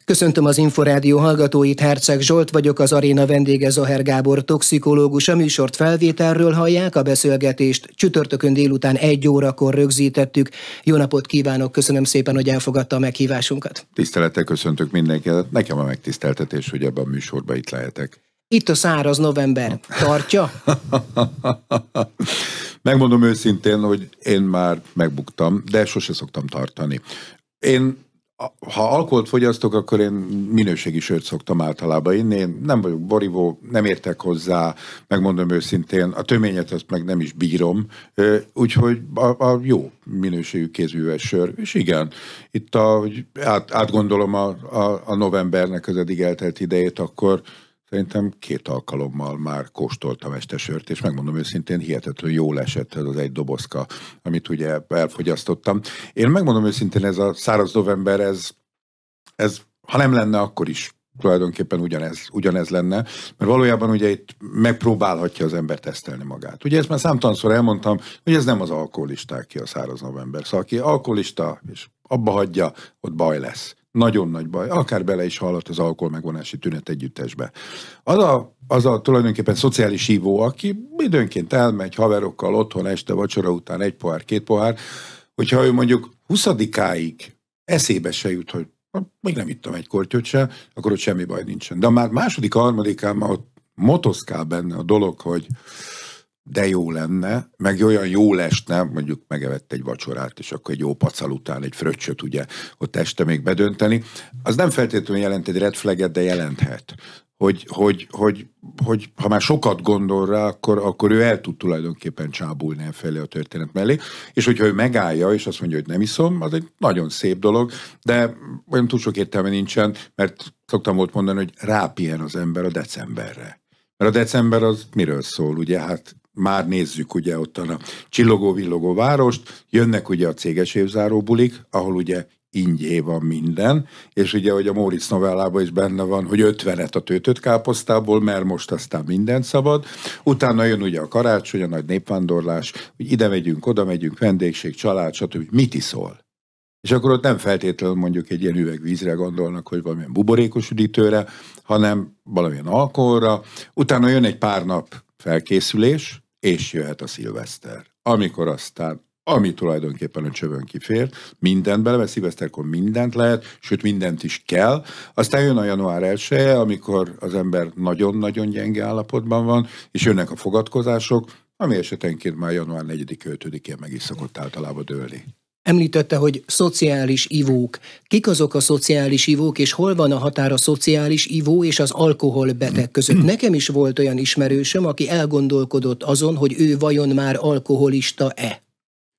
Köszöntöm az Inforádió hallgatóit, Herceg Zsolt vagyok, az aréna vendége Zaher Gábor toxikológus. A műsort felvételről hallják, a beszélgetést csütörtökön délután 1 órakor rögzítettük. Jó napot kívánok, köszönöm szépen, hogy elfogadta a meghívásunkat. Tisztelettel köszöntök mindenkit, nekem a megtiszteltetés, hogy ebben a műsorban itt lehetek. Itt a száraz november. Tartja? Megmondom őszintén, hogy én már megbuktam, de sose szoktam tartani. Ha alkoholt fogyasztok, akkor én minőségi sört szoktam általában inni. Én nem vagyok borívó, nem értek hozzá, megmondom őszintén, a töményet azt meg nem is bírom, úgyhogy a jó minőségű kézműves sör. És igen, itt hogy átgondolom a novembernek az eddig eltelt idejét, akkor szerintem 2 alkalommal már kóstoltam este sört, és megmondom őszintén, hihetetlenül jól esett ez az egy dobozka, amit ugye elfogyasztottam. Én megmondom őszintén, ez a száraz november, ez ha nem lenne, akkor is tulajdonképpen ugyanez lenne, mert valójában ugye itt megpróbálhatja az ember tesztelni magát. Ugye ezt már számtalanszor elmondtam, hogy ez nem az alkoholisták ki a száraz november. Szóval aki alkoholista és abba hagyja, ott baj lesz. Nagyon nagy baj. Akár bele is hallott az alkohol megvonási tünet együttesbe. Az a tulajdonképpen szociális hívó, aki időnként elmegy haverokkal otthon este vacsora után 1 pohár, 2 pohár, hogyha ő mondjuk 20-áig eszébe se jut, hogy még nem ittam egy kortyot se, akkor ott semmi baj nincsen. De már második, harmadikán már ott motoszkál benne a dolog, hogy de jó lenne, meg olyan jó esne, mondjuk megevett egy vacsorát, és akkor egy jó pacal után egy fröccsöt ugye ott este még bedönteni. Az nem feltétlenül jelent egy red flaget, de jelenthet. Hogy ha már sokat gondol rá, akkor ő el tud tulajdonképpen csábulni elfelé a történet mellé, és hogyha ő megállja, és azt mondja, hogy nem iszom, az egy nagyon szép dolog, de olyan túl sok értelme nincsen, mert szoktam volt mondani, hogy rápihen az ember a decemberre. Mert a december az miről szól, ugye, hát már nézzük ugye ottan a csillogó-villogó várost, jönnek ugye a céges évzáró bulik, ahol ugye ingyen van minden, és ugye, hogy a Móricz novellában is benne van, hogy 50-et a töltött káposztából, mert most aztán mindent szabad. Utána jön ugye a karácsony, a nagy népvándorlás, hogy ide megyünk, oda megyünk, vendégség, család, stb. Mit iszol? És akkor ott nem feltétlenül mondjuk egy ilyen üvegvízre gondolnak, hogy valamilyen buborékos üdítőre, hanem valamilyen alkoholra. Utána jön egy pár nap felkészülés, és jöhet a szilveszter. Amikor aztán, ami tulajdonképpen a csövön kifér, mindent belevesz, szilveszterkor mindent lehet, sőt mindent is kell. Aztán jön a január 1-e, amikor az ember nagyon-nagyon gyenge állapotban van, és jönnek a fogadkozások, ami esetenként már január 4-5-én meg is szokott általában dőlni. Említette, hogy szociális ivók. Kik azok a szociális ivók, és hol van a határ a szociális ivó és az alkoholbeteg között? Nekem is volt olyan ismerősöm, aki elgondolkodott azon, hogy ő vajon már alkoholista-e.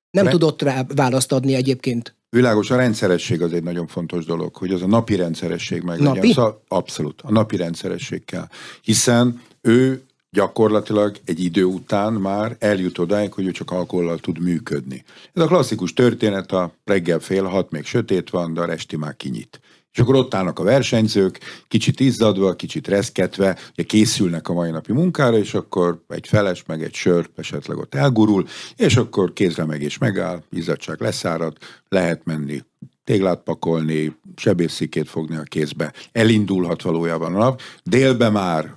Nem tudott rá választ adni egyébként. Világos, a rendszeresség az egy nagyon fontos dolog, hogy az a napi rendszeresség meglegyen. Napi? Szóval abszolút, a napi rendszeresség kell. Hiszen ő gyakorlatilag egy idő után már eljut odáig, hogy ő csak alkohollal tud működni. Ez a klasszikus történet, a reggel 5:30 még sötét van, de a resti már kinyit. És akkor ott állnak a versenyzők, kicsit izzadva, kicsit reszketve, ugye készülnek a mai napi munkára, és akkor egy feles, meg egy sör esetleg ott elgurul, és akkor kézre meg és megáll, izzadság leszárad, lehet menni téglát pakolni, sebészszikét fogni a kézbe. Elindulhat valójában a nap. Délbe már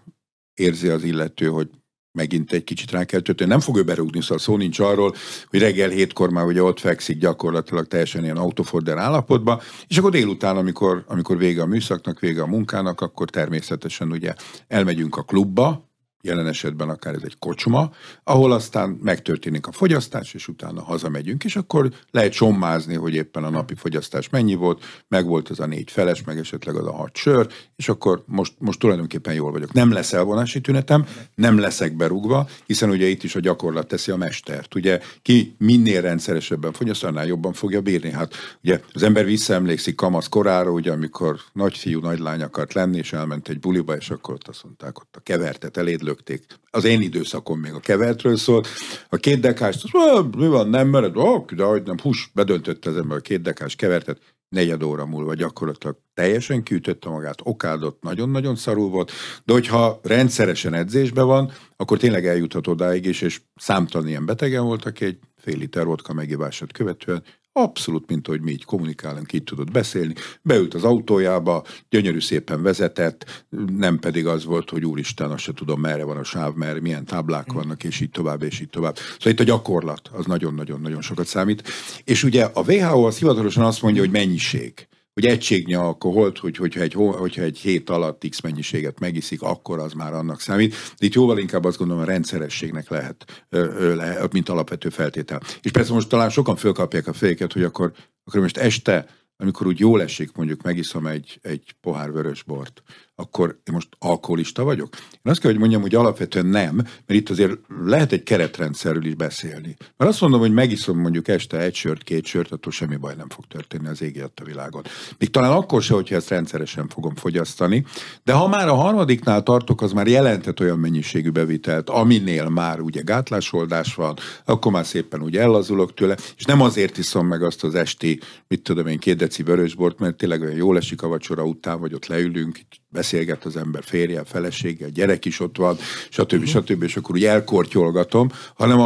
érzi az illető, hogy megint egy kicsit rá kell tölteni. Nem fog ő berúgni, szóval szó nincs arról, hogy reggel 7-kor már ugye ott fekszik gyakorlatilag teljesen ilyen autoforder állapotban, és akkor délután, amikor vége a műszaknak, vége a munkának, akkor természetesen ugye elmegyünk a klubba, jelen esetben akár ez egy kocsma, ahol aztán megtörténik a fogyasztás, és utána hazamegyünk, és akkor lehet sommázni, hogy éppen a napi fogyasztás mennyi volt, meg volt az a 4 feles, meg esetleg az a 6 sör, és akkor most tulajdonképpen jól vagyok. Nem lesz elvonási tünetem, nem leszek berúgva, hiszen ugye itt is a gyakorlat teszi a mestert. Ugye ki minél rendszeresebben fogyaszt, annál jobban fogja bírni. Hát ugye az ember visszaemlékszik kamasz korára, ugye amikor nagyfiú, nagylány akart lenni, és elment egy buliba, és akkor ott azt mondták, ott a kevertet eléd lökték. Az én időszakom még a kevertről szólt. A 2 dekást, mi van, nem mered? De hogy nem, bedöntötte az ember a 2 dekás kevertet, 4 óra múlva gyakorlatilag teljesen kiütötte magát, okádott, nagyon-nagyon szarul volt, de hogyha rendszeresen edzésben van, akkor tényleg eljuthat odáig is, és számtalan ilyen betegen volt, aki egy fél liter vodka megivását követően Abszolút, mint hogy mi így kommunikálunk, így tudott beszélni. Beült az autójába, gyönyörű szépen vezetett, nem pedig az volt, hogy úristen, azt se tudom, merre van a sáv, merre, milyen táblák vannak, és így tovább, és így tovább. Szóval itt a gyakorlat az nagyon-nagyon-nagyon sokat számít. És ugye a WHO az hivatalosan azt mondja, hogy mennyiség. Hogy egységnyi alkoholt, hogyha egy hét alatt X mennyiséget megiszik, akkor az már annak számít. De itt jóval inkább azt gondolom, a rendszerességnek lehet, mint alapvető feltétel. És persze most talán sokan fölkapják a fejeket, hogy akkor most este, amikor úgy jól esik, mondjuk megiszom egy pohár vörösbort, akkor én most alkoholista vagyok? Én azt kell, hogy mondjam, hogy alapvetően nem, mert itt azért lehet egy keretrendszerről is beszélni. Mert azt mondom, hogy megiszom mondjuk este egy sört, két sört, attól semmi baj nem fog történni az ég a világon. Még talán akkor se, hogyha ezt rendszeresen fogom fogyasztani, de ha már a harmadiknál tartok, az már jelentett olyan mennyiségű bevitelt, aminél már ugye gátlásoldás van, akkor már szépen úgy ellazulok tőle, és nem azért iszom meg azt az esti, 2 deci vörösbort, mert tényleg olyan jól esik a vacsora után, vagy ott leülünk, beszélget az ember férje, felesége, gyerek is ott van, stb. És akkor úgy elkortyolgatom, hanem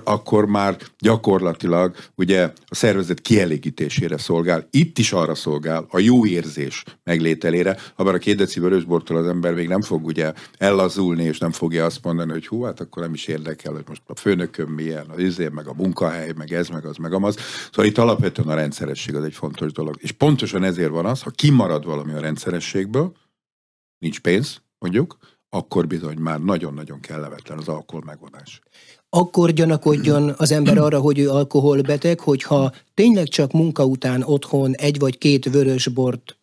akkor már gyakorlatilag ugye a szervezet kielégítésére szolgál. Itt is arra szolgál, a jó érzés meglételére, habár a 2 deci vörösbortól az ember még nem fog ugye ellazulni, és nem fogja azt mondani, hogy hú, hát akkor nem is érdekel, hogy most a főnököm milyen, az izé, meg a munkahely, meg ez, meg az, meg amaz. Szóval itt alapvetően a rendszeresség az egy fontos dolog. És pontosan ezért van az, ha kimarad valami a rendszerességből, nincs pénz, mondjuk, akkor bizony már nagyon-nagyon kellemetlen az alkohol megvonás. Akkor gyanakodjon az ember arra, hogy ő alkoholbeteg, hogyha tényleg csak munka után otthon 1 vagy 2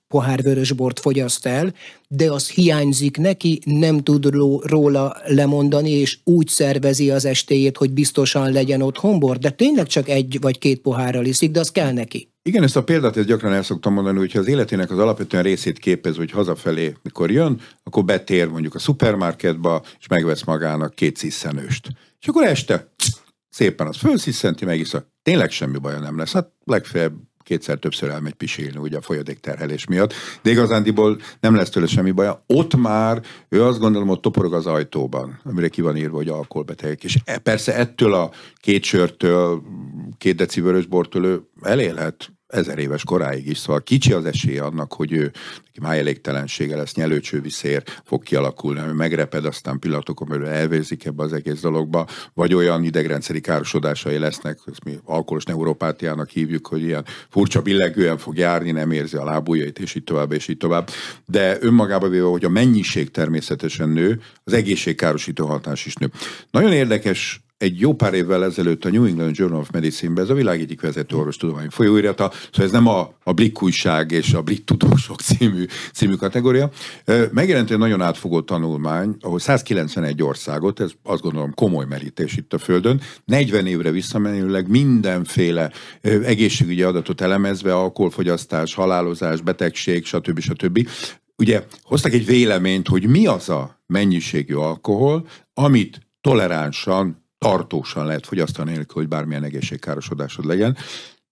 pohár vörösbort fogyaszt el, de az hiányzik neki, nem tud róla lemondani, és úgy szervezi az estéjét, hogy biztosan legyen otthon bor, de tényleg csak 1 vagy 2 pohárral iszik, de az kell neki. Igen, ezt a példát gyakran el szoktam mondani, hogyha az életének az alapvetően részét képez, hogy hazafelé, mikor jön, akkor betér mondjuk a szupermarketba, és megvesz magának 2 sziszenőst. És akkor este szépen az fölsziszenti, megiszza. Tényleg semmi baja nem lesz. Hát legfeljebb 2-szer többször elmegy pisilni ugye a folyadékterhelés miatt, de igazándiból nem lesz tőle semmi baja. Ott már ő azt gondolom, hogy toporog az ajtóban, amire ki van írva, hogy alkoholbetegek. És persze ettől a 2 sörtől, 2 deci vörösbortól ő elélhet 1000 éves koráig is, szóval kicsi az esélye annak, hogy ő neki májelégtelensége lesz, nyelőcsőviszér fog kialakulni, ami megreped, aztán pillanatokon belül elvérzik ebbe az egész dologba, vagy olyan idegrendszeri károsodásai lesznek, ezt mi alkoholos neuropátiának hívjuk, hogy ilyen furcsa billegően fog járni, nem érzi a lábujjait, és így tovább, és így tovább. De önmagában véve, hogy a mennyiség természetesen nő, az egészségkárosító hatás is nő. Nagyon érdekes, egy jó pár évvel ezelőtt a New England Journal of Medicine-ben, ez a világ egyik vezető orvostudományi folyóirata, szóval ez nem a Blik újság és a Brit tudósok című kategória. Megjelent egy nagyon átfogó tanulmány, ahol 191 országot, ez azt gondolom komoly merítés itt a Földön, 40 évre visszamenőleg mindenféle egészségügyi adatot elemezve, alkoholfogyasztás, halálozás, betegség, stb. Ugye hoztak egy véleményt, hogy mi az a mennyiségű alkohol, amit toleránsan, tartósan lehet fogyasztani nélkül, hogy bármilyen egészségkárosodásod legyen,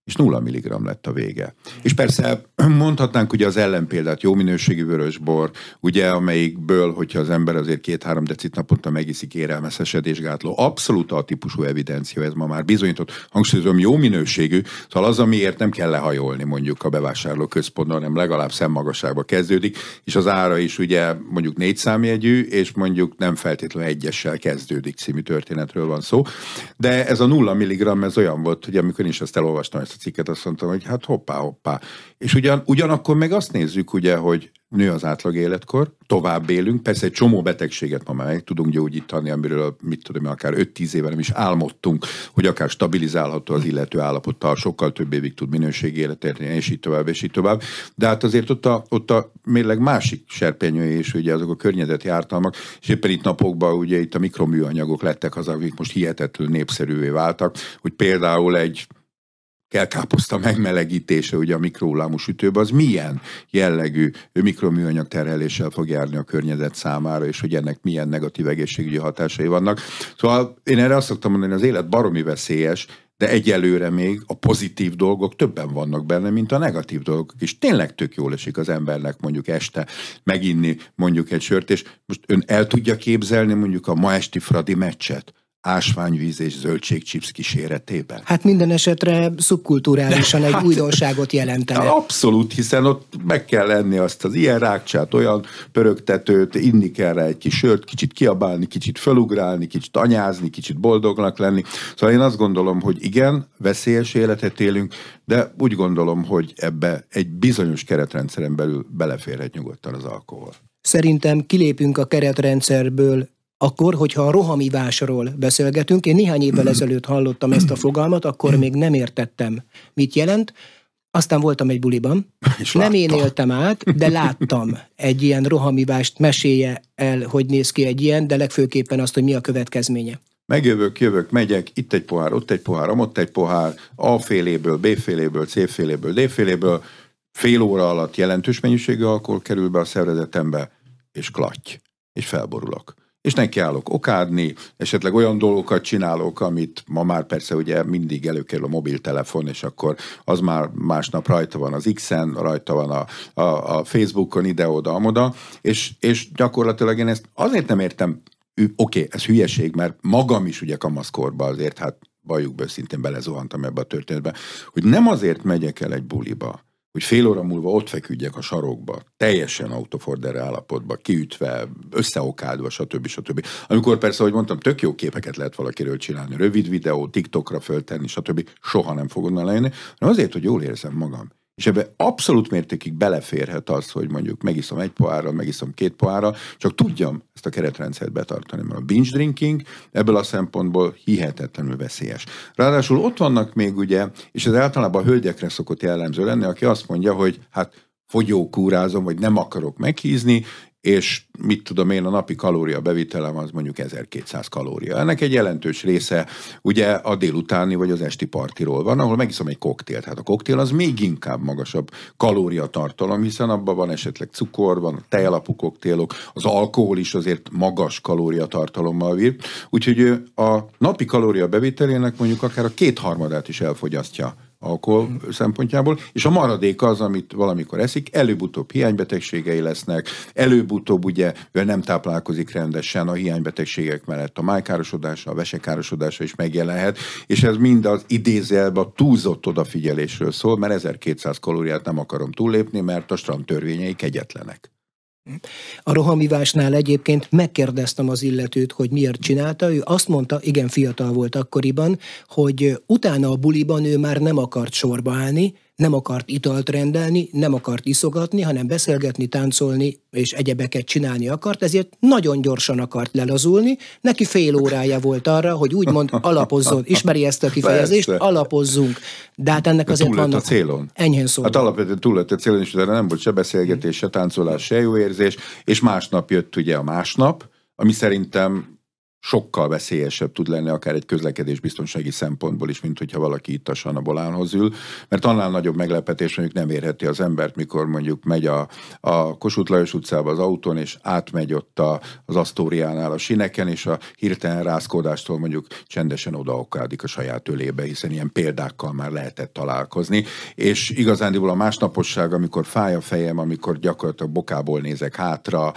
és 0 mg lett a vége. És persze mondhatnánk ugye az ellenpéldát, jó minőségű vörösbor, ugye amelyikből, hogyha az ember azért 2-3 decit naponta megiszik, érelmes esedésgátló. Abszolút a típusú evidencia, ez ma már bizonyított. Hangsúlyozom, jó minőségű, szóval az, amiért nem kell lehajolni mondjuk a bevásárló központban, hanem legalább szemmagasságba kezdődik, és az ára is ugye mondjuk 4 számjegyű, és mondjuk nem feltétlenül 1-essel kezdődik című történetről van szó. De ez a 0 mg, ez olyan volt, hogy amikor én is ezt elolvastam, ezt a cikket, azt mondtam, hogy hát hoppá. És ugyanakkor meg azt nézzük, ugye, hogy nő az átlag életkor, tovább élünk, persze egy csomó betegséget ma már meg tudunk gyógyítani, amiről akár 5-10 éve nem is álmodtunk, hogy akár stabilizálható az illető állapottal, sokkal több évig tud minőségi életet élni, és így tovább, és így tovább. De hát azért ott a mérleg másik serpenyője is, ugye azok a környezeti ártalmak, és éppen itt napokban ugye itt a mikroműanyagok lettek az, akik most hihetetlenül népszerűvé váltak, hogy például egy kelkáposzta megmelegítése ugye a mikrohullámú sütőben, az milyen jellegű mikroműanyag terheléssel fog járni a környezet számára, és hogy ennek milyen negatív egészségügyi hatásai vannak. Szóval én erre azt szoktam mondani, hogy az élet baromi veszélyes, de egyelőre még a pozitív dolgok többen vannak benne, mint a negatív dolgok. És tényleg tök jól esik az embernek mondjuk este meginni mondjuk egy sört, és most ön el tudja képzelni mondjuk a ma esti Fradi meccset, ásványvíz és zöldségchips kíséretében? Hát minden esetre szubkulturálisan egy újdonságot jelentene. Abszolút, hiszen ott meg kell lenni azt az ilyen rákcsát, olyan pörögtetőt, inni kell rá egy kis sört, kicsit kiabálni, kicsit felugrálni, kicsit anyázni, kicsit boldognak lenni. Szóval én azt gondolom, hogy igen, veszélyes életet élünk, de úgy gondolom, hogy ebbe egy bizonyos keretrendszeren belül beleférhet nyugodtan az alkohol. Szerintem kilépünk a keretrendszerből akkor, hogyha a rohamivásról beszélgetünk. Én néhány évvel ezelőtt hallottam ezt a fogalmat, akkor még nem értettem, mit jelent. Aztán voltam egy buliban, nem én éltem át, de láttam egy ilyen rohamivást. Mesélje el, hogy néz ki egy ilyen, de legfőképpen azt, hogy mi a következménye. Megjövök, megyek, itt egy pohár, ott egy pohár, ott egy pohár, A féléből, B féléből, C féléből, D féléből, fél óra alatt jelentős mennyiségű alkohol kerül be a szervezetembe, és klatty, és felborulok. És nekiállok okádni, esetleg olyan dolgokat csinálok, amit ma már persze ugye mindig előkerül a mobiltelefon, és akkor az már másnap rajta van az X-en, rajta van a Facebookon, ide-oda, amoda, és gyakorlatilag én ezt azért nem értem, oké, ez hülyeség, mert magam is ugye kamaszkorban azért, hát valljuk be, szintén belezuhantam ebbe a történetbe, hogy nem azért megyek el egy buliba, hogy fél óra múlva ott feküdjek a sarokba, teljesen autofordere állapotba, kiütve, összeokádva, stb. Amikor persze, ahogy mondtam, tök jó képeket lehet valakiről csinálni, rövid videó, TikTokra föltenni, stb. Soha nem fog onnan lejönni, hanem azért, hogy jól érzem magam. És ebbe abszolút mértékig beleférhet az, hogy mondjuk megiszom egy pohárral, megiszom 2 pohárral, csak tudjam ezt a keretrendszert betartani, mert a binge drinking ebből a szempontból hihetetlenül veszélyes. Ráadásul ott vannak még ugye, és ez általában a hölgyekre szokott jellemző lenni, aki azt mondja, hogy hát fogyókúrázom, vagy nem akarok meghízni, és mit tudom én, a napi kalóriabevitelem az mondjuk 1200 kalória. Ennek egy jelentős része ugye a délutáni vagy az esti partiról van, ahol megiszom egy koktélt. Hát a koktél az még inkább magasabb kalóriatartalom, hiszen abban van esetleg cukor, van tejalapú koktélok, az alkohol is azért magas kalóriatartalommal bír. Úgyhogy a napi kalóriabevitelének mondjuk akár a 2/3 is elfogyasztja alkohol szempontjából, és a maradék az, amit valamikor eszik, előbb-utóbb hiánybetegségei lesznek, előbb-utóbb ugye nem táplálkozik rendesen, a hiánybetegségek mellett a májkárosodása, a vesekárosodása is megjelenhet, és ez mind az idézőjelben a túlzott odafigyelésről szól, mert 1200 kalóriát nem akarom túllépni, mert a strand törvényei kegyetlenek. A rohamivásnál egyébként megkérdeztem az illetőt, hogy miért csinálta. Ő azt mondta, igen, fiatal volt akkoriban, hogy utána a buliban ő már nem akart sorba állni, nem akart italt rendelni, nem akart iszogatni, hanem beszélgetni, táncolni és egyebeket csinálni akart, ezért nagyon gyorsan akart lelazulni. Neki fél órája volt arra, hogy úgymond alapozzon. Ismeri ezt a kifejezést? Persze. Alapozzunk. De hát ennek azért vannak... a célon. Enyhén szólva. Hát alapvetően túl lett a célon, és utána nem volt se beszélgetés, se táncolás, se jó érzés, és másnap jött ugye a másnap, ami szerintem sokkal veszélyesebb tud lenni akár egy közlekedésbiztonsági szempontból is, mint hogyha valaki ittasan a volánhoz ül, mert annál nagyobb meglepetés mondjuk nem érheti az embert, mikor mondjuk megy a Kossuth Lajos utcába az autón, és átmegy ott az Asztóriánál a sineken, és a hirtelen rázkódástól mondjuk csendesen odaokádik a saját ölébe, hiszen ilyen példákkal már lehetett találkozni, és igazándiból a másnaposság, amikor fáj a fejem, amikor gyakorlatilag bokából nézek hátra,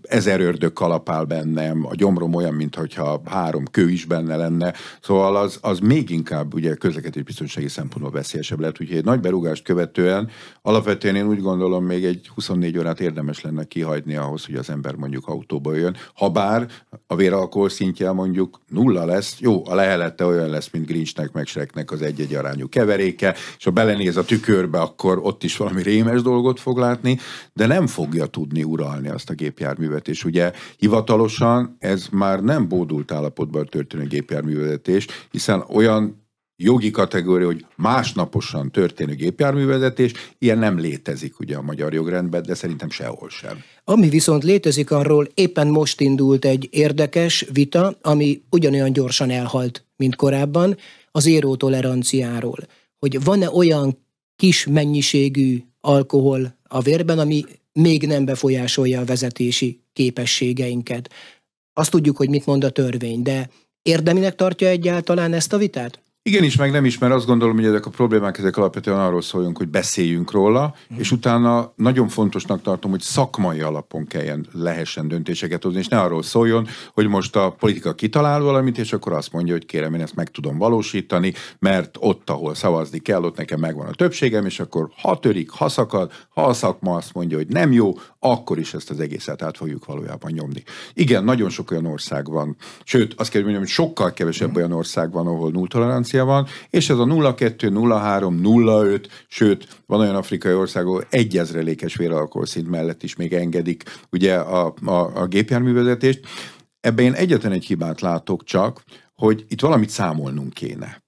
1000 ördög kalapál bennem, a gyomrom olyan, mint hogyha 3 kő is benne lenne, szóval az még inkább ugye közlekedésbiztonsági szempontból veszélyesebb lehet, úgyhogy egy nagy berúgást követően alapvetően én úgy gondolom, még egy 24 órát érdemes lenne kihagyni ahhoz, hogy az ember mondjuk autóba jön. Habár a véralkohol szintje mondjuk 0 lesz, jó, a lehelete olyan lesz, mint Grinchnek meg Shreknek az 1:1 arányú keveréke, és ha belenéz a tükörbe, akkor ott is valami rémes dolgot fog látni, de nem fogja tudni uralni azt a gépjárművet, és ugye hivatalosan ez már nem bódult állapotban történő gépjárművezetés, hiszen olyan jogi kategória, hogy másnaposan történő gépjárművezetés, ilyen nem létezik ugye a magyar jogrendben, de szerintem sehol sem. Ami viszont létezik, arról éppen most indult egy érdekes vita, ami ugyanolyan gyorsan elhalt, mint korábban, az éró-toleranciáról. Hogy van-e olyan kis mennyiségű alkohol a vérben, ami még nem befolyásolja a vezetési képességeinket. Azt tudjuk, hogy mit mond a törvény, de érdeminek tartja egyáltalán ezt a vitát? Igenis, meg nem is, mert azt gondolom, hogy ezek a problémák ezek alapvetően arról szólunk, hogy beszéljünk róla, és utána nagyon fontosnak tartom, hogy szakmai alapon lehessen döntéseket hozni, és ne arról szóljon, hogy most a politika kitalál valamit, és akkor azt mondja, hogy kérem, én ezt meg tudom valósítani, mert ott, ahol szavazni kell, ott nekem megvan a többségem, és akkor ha törik, ha szakad, ha a szakma azt mondja, hogy nem jó, akkor is ezt az egészet át fogjuk valójában nyomni. Igen, nagyon sok olyan ország van, sőt, azt kell mondjam, hogy sokkal kevesebb olyan ország van, ahol nulltolerancia van, és ez a 0,2, 0,3, 0,5, sőt, van olyan afrikai ország, ahol 1/1000-es véralkoholszint mellett is még engedik ugye a gépjárművezetést. Ebben én egyetlen egy hibát látok csak, hogy itt valamit számolnunk kéne.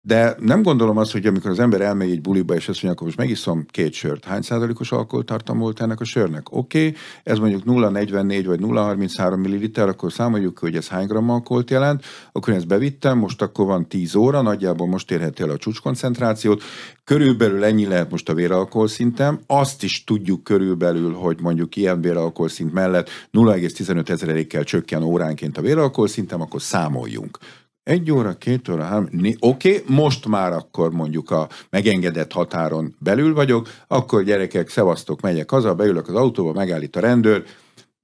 De nem gondolom azt, hogy amikor az ember elmegy egy buliba, és azt mondja, akkor most megiszom 2 sört. Hány százalékos alkoholtartalma volt ennek a sörnek? Oké, ez mondjuk 0,44 vagy 0,33 milliliter, akkor számoljuk, hogy ez hány gramm alkoholt jelent, akkor én ezt bevittem, most akkor van 10 óra, nagyjából most érheti el a csúcskoncentrációt, körülbelül ennyi lehet most a véralkoholszintem, azt is tudjuk körülbelül, hogy mondjuk ilyen véralkoholszint mellett 0,15%-kal csökken óránként a véralkoholszintem, akkor számoljunk. 1 óra, 2 óra, 3, oké, most már akkor mondjuk a megengedett határon belül vagyok, akkor gyerekek, szevasztok, megyek haza, beülök az autóba, megállít a rendőr,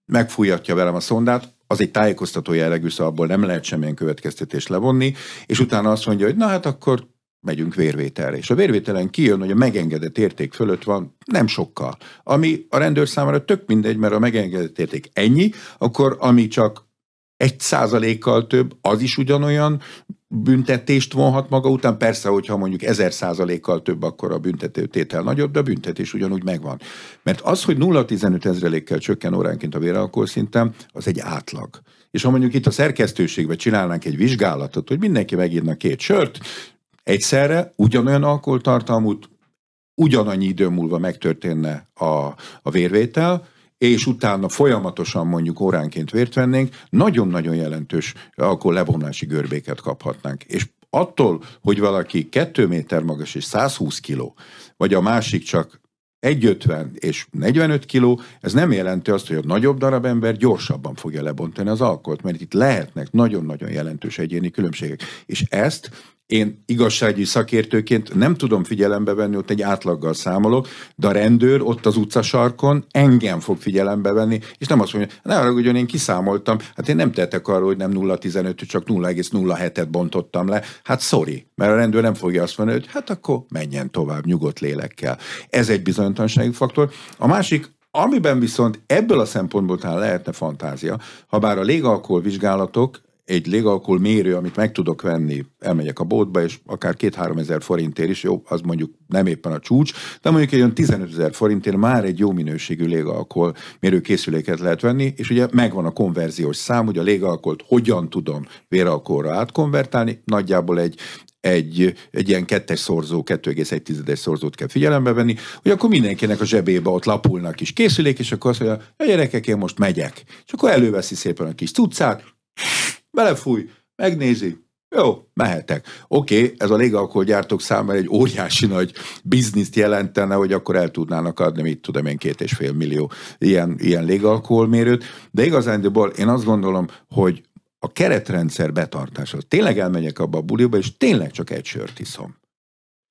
megfújatja velem a szondát, az egy tájékoztató jellegű, szóval abból nem lehet semmilyen következtetést levonni, és utána azt mondja, hogy na hát akkor megyünk vérvételre. És a vérvételen kijön, hogy a megengedett érték fölött van nem sokkal. Ami a rendőr számára tök mindegy, mert a megengedett érték ennyi, akkor ami csak 1%-kal több, az is ugyanolyan büntetést vonhat maga után. Persze, hogyha mondjuk 1000%-kal több, akkor a büntetőtétel nagyobb, de a büntetés ugyanúgy megvan. Mert az, hogy 0,15%-kal csökken óránként a véralkoholszintem, az egy átlag. És ha mondjuk itt a szerkesztőségben csinálnánk egy vizsgálatot, hogy mindenki megírna 2 sört, egyszerre ugyanolyan alkoholtartalmút, ugyanannyi idő múlva megtörténne a vérvétel, és utána folyamatosan mondjuk óránként vért vennénk, nagyon-nagyon jelentős alkohollebomlási görbéket kaphatnánk. És attól, hogy valaki 2 méter magas és 120 kiló, vagy a másik csak 1,50 és 45 kiló, ez nem jelenti azt, hogy a nagyobb darab ember gyorsabban fogja lebontani az alkoholt, mert itt lehetnek nagyon-nagyon jelentős egyéni különbségek. És ezt én igazságügyi szakértőként nem tudom figyelembe venni, ott egy átlaggal számolok, de a rendőr ott az utcasarkon engem fog figyelembe venni, és nem azt mondja, ne haragudjon, én kiszámoltam, hát én nem tettek arról, hogy nem 0,15, csak 0,07-et bontottam le. Hát sorry, mert a rendőr nem fogja azt mondani, hogy hát akkor menjen tovább nyugodt lélekkel. Ez egy bizonytalansági faktor. A másik, amiben viszont ebből a szempontból talán lehetne fantázia, ha bár a légalkohol vizsgálatok, egy légalkohol mérő, amit meg tudok venni, elmegyek a boltba, és akár 2-3 ezer forintért is, jó, az mondjuk nem éppen a csúcs, de mondjuk egy olyan 15 000 forintért már egy jó minőségű légalkohol mérő készüléket lehet venni, és ugye megvan a konverziós szám, hogy a légalkoholt hogyan tudom véralkoholra átkonvertálni, nagyjából egy ilyen 2-es szorzó, 2,1-es szorzót kell figyelembe venni, hogy akkor mindenkinek a zsebébe ott lapulnak kis készülék, és akkor azt mondja, a gyerekek, én most megyek. És akkor előveszi szépen a kis cuccát, belefúj, megnézi, jó, mehetek. Oké, ez a légalkoholgyártók számára egy óriási nagy bizniszt jelentene, hogy akkor el tudnának adni, mit tudom én, 2,5 millió ilyen légalkoholmérőt, de igazándiból én azt gondolom, hogy a keretrendszer betartása, tényleg elmegyek abba a buliba, és tényleg csak 1 sört iszom.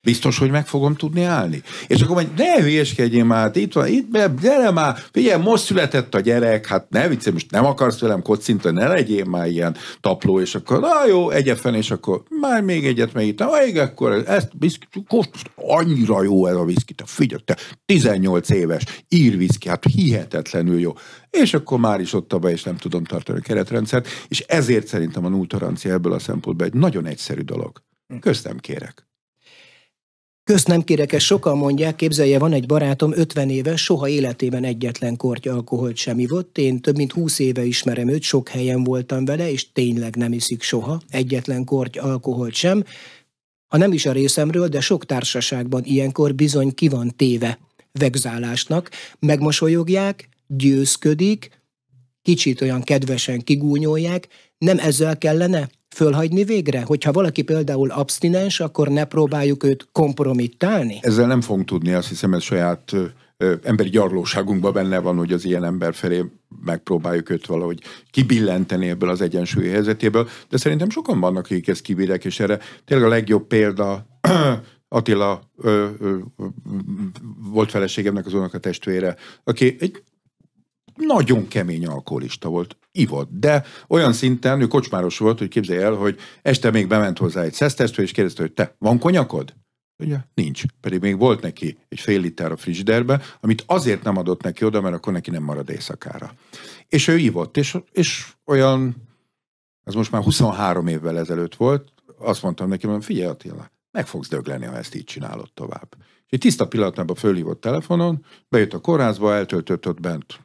Biztos, hogy meg fogom tudni állni? És akkor mondja, ne hülyeskedjél már, itt van, gyere már, figyelj, most született a gyerek, hát ne viccelj, most nem akarsz velem kocintani, ne legyél már ilyen tapló, és akkor, na jó, egyefen, és akkor már még egyet megítem, akkor ezt annyira jó ez a viszki, figyelj, te 18 éves, írviszki, hát hihetetlenül jó. És akkor már is ott abba, és nem tudom tartani a keretrendszert, és ezért szerintem a nulltolerancia ebből a szempontból egy nagyon egyszerű dolog. Közt nem kérek. Közt nem kérek, ezt sokan mondják, képzelje, van egy barátom, 50 éves, soha életében egyetlen korty alkoholt sem ivott. Én több mint 20 éve ismerem őt, sok helyen voltam vele, és tényleg nem iszik soha, egyetlen korty alkoholt sem. Ha nem is a részemről, de sok társaságban ilyenkor bizony ki van téve vegzálásnak, megmosolyogják, győzködik, kicsit olyan kedvesen kigúnyolják, nem ezzel kellene fölhagyni végre? Hogyha valaki például abstinens, akkor ne próbáljuk őt kompromittálni? Ezzel nem fogunk tudni, azt hiszem, ez saját emberi gyarlóságunkban benne van, hogy az ilyen ember felé megpróbáljuk őt valahogy kibillenteni ebből az egyensúlyi helyzetéből, de szerintem sokan vannak, akik ezt kibírják, és erre tényleg a legjobb példa Attila volt feleségemnek az unokatestvére, aki egy nagyon kemény alkoholista volt, ivott, de olyan szinten, ő kocsmáros volt, hogy képzelj el, hogy este még bement hozzá egy szesztestvér, és kérdezte, hogy te, van konyakod? Ugye, nincs. Pedig még volt neki egy fél liter a frigiderbe, amit azért nem adott neki oda, mert akkor neki nem marad éjszakára. És ő ivott, és olyan, ez most már 23 évvel ezelőtt volt, azt mondtam neki, hogy figyelj Attila, meg fogsz dögleni, ha ezt így csinálod tovább. És egy tiszta pillanatban fölhívott telefonon, bejött a kórházba, eltöltött ott bent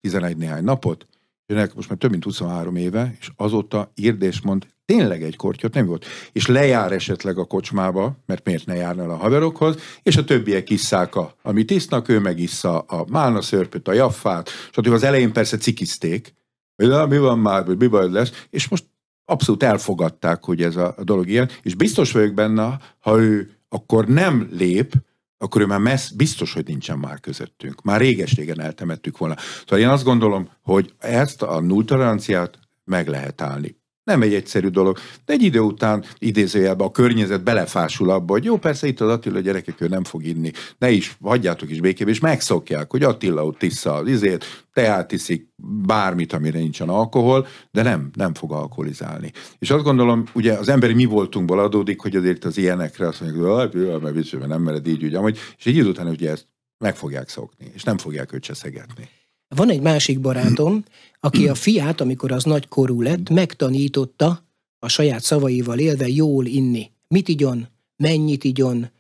11 néhány napot, és most már több mint 23 éve, és azóta írd és mond, tényleg egy kortyot nem volt. És lejár esetleg a kocsmába, mert miért ne járna el a haverokhoz, és a többiek isszák, amit isznak, ő meg issza a málnaszörpöt, a jaffát, stb. Az elején persze cikizték, hogy mi van már, hogy mi baj lesz, és most abszolút elfogadták, hogy ez a dolog ilyen, és biztos vagyok benne, ha ő akkor nem lép, akkor ő már biztos, hogy nincsen már közöttünk. Már réges-régen eltemettük volna. Szóval én azt gondolom, hogy ezt a nulltoleranciát meg lehet állni. Nem egy egyszerű dolog, de egy idő után idézőjelben a környezet belefásul abba, hogy jó, persze itt az Attila gyerekek, ő nem fog inni. Ne is, hagyjátok is békébe, és megszokják, hogy Attila ott issza az izét, teát iszik, bármit, amire nincsen alkohol, de nem fog alkoholizálni. És azt gondolom, ugye az emberi mi voltunkból adódik, hogy azért az ilyenekre azt mondják, hogy nem mered így, úgy, amúgy, és egy idő után ugye ezt meg fogják szokni, és nem fogják őt cseszegetni. Van egy másik barátom, aki a fiát, amikor az nagykorú lett, megtanította a saját szavaival élve jól inni. Mit igyon, mennyit igyon,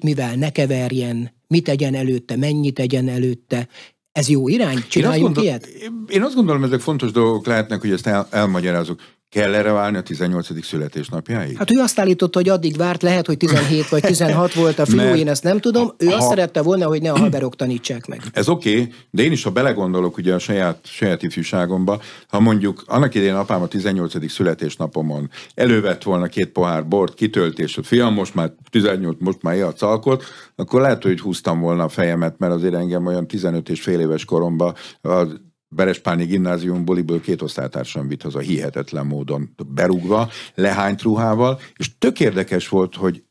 mivel ne keverjen, mit tegyen előtte, mennyit tegyen előtte. Ez jó irány? Csináljunk ilyet? Én azt gondolom, ezek fontos dolgok lehetnek, hogy ezt elmagyarázok. Kell erre várni a 18. születésnapjáig? Hát ő azt állította, hogy addig várt, lehet, hogy 17 vagy 16 volt a fiú, én ezt nem tudom. Ő azt szerette volna, hogy ne a haverok tanítsák meg. Ez oké, de én is, ha belegondolok ugye a saját ifjúságomba, ha mondjuk annak idején apám a 18. születésnapomon elővett volna 2 pohár bort, kitöltés, hogy fiam, most már 18, most már ihatsz alkot, akkor lehet, hogy húztam volna a fejemet, mert azért engem olyan 15 és fél éves koromban Berespányi gimnázium buliból 2 osztálytársam vitt haza hihetetlen módon berúgva, lehányt ruhával, és tök érdekes volt, hogy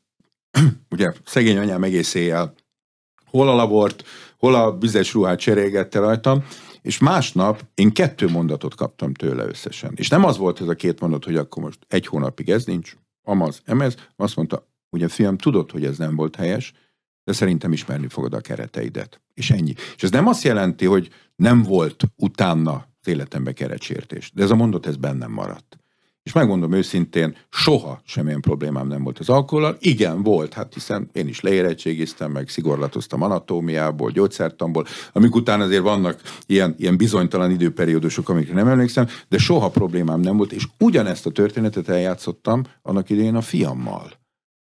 ugye szegény anyám egész éjjel hol a labort, hol a vizes ruhát cserélgette rajtam, és másnap én 2 mondatot kaptam tőle összesen. És nem az volt ez a 2 mondat, hogy akkor most 1 hónapig ez nincs, amaz, emez, azt mondta, ugye fiam, tudod, hogy ez nem volt helyes, de szerintem ismerni fogod a kereteidet. És ennyi. És ez nem azt jelenti, hogy nem volt utána az életemben keretsértés. De ez a mondat, ez bennem maradt. És megmondom őszintén, soha semmilyen problémám nem volt az alkohollal. Igen, volt, hát hiszen én is leérettségiztem, meg szigorlatoztam anatómiából, gyógyszertamból, amik után azért vannak ilyen bizonytalan időperiódusok, amikre nem emlékszem, de soha problémám nem volt, és ugyanezt a történetet eljátszottam annak idején a fiammal,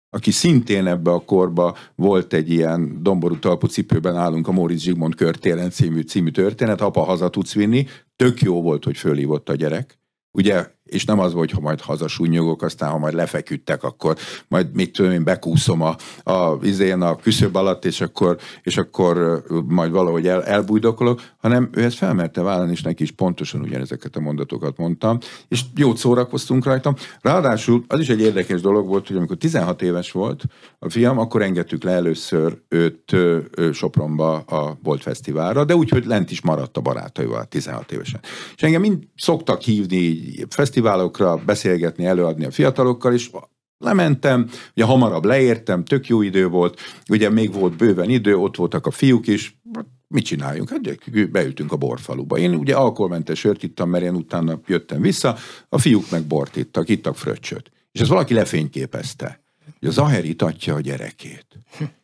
aki szintén ebbe a korba volt egy ilyen domború talpú cipőben állunk a Móricz Zsigmond körtéren című történet, apa haza tudsz vinni, tök jó volt, hogy fölhívott a gyerek, ugye, és nem az volt, hogy majd hazasúnyogok, aztán ha majd lefeküdtek, akkor majd mit tudom én, bekúszom a küszöb alatt, és akkor majd valahogy elbújdokolok, hanem ő ezt felmerte vállalni, és neki is pontosan ugyanezeket a mondatokat mondtam, és jót szórakoztunk rajtam. Ráadásul az is egy érdekes dolog volt, hogy amikor 16 éves volt a fiam, akkor engedtük le először őt Sopronba a Bolt Fesztiválra, de úgy, hogy lent is maradt a barátaival 16 évesen. És engem mind szoktak hívni fesztiválokra, beszélgetni, előadni a fiatalokkal, és lementem, ugye hamarabb leértem, tök jó idő volt, ugye még volt bőven idő, ott voltak a fiúk is, mit csináljunk? Hát beültünk a borfaluba. Én ugye alkoholmentes sört ittam, mert én utána jöttem vissza, a fiúk meg bort ittak fröccsöt. És ez valaki lefényképezte, hogy a Zahер itatja a gyerekét.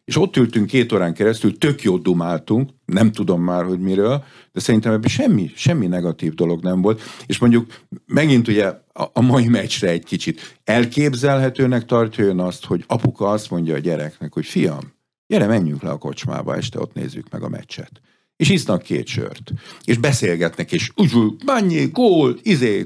És ott ültünk 2 órán keresztül, tök jót dumáltunk, nem tudom már, hogy miről, de szerintem ebben semmi negatív dolog nem volt. És mondjuk megint ugye a mai meccsre egy kicsit elképzelhetőnek tartja ön azt, hogy apuka azt mondja a gyereknek, hogy fiam, gyere, menjünk le a kocsmába, este ott nézzük meg a meccset. És isznak 2 sört. És beszélgetnek, és bannyi, gól,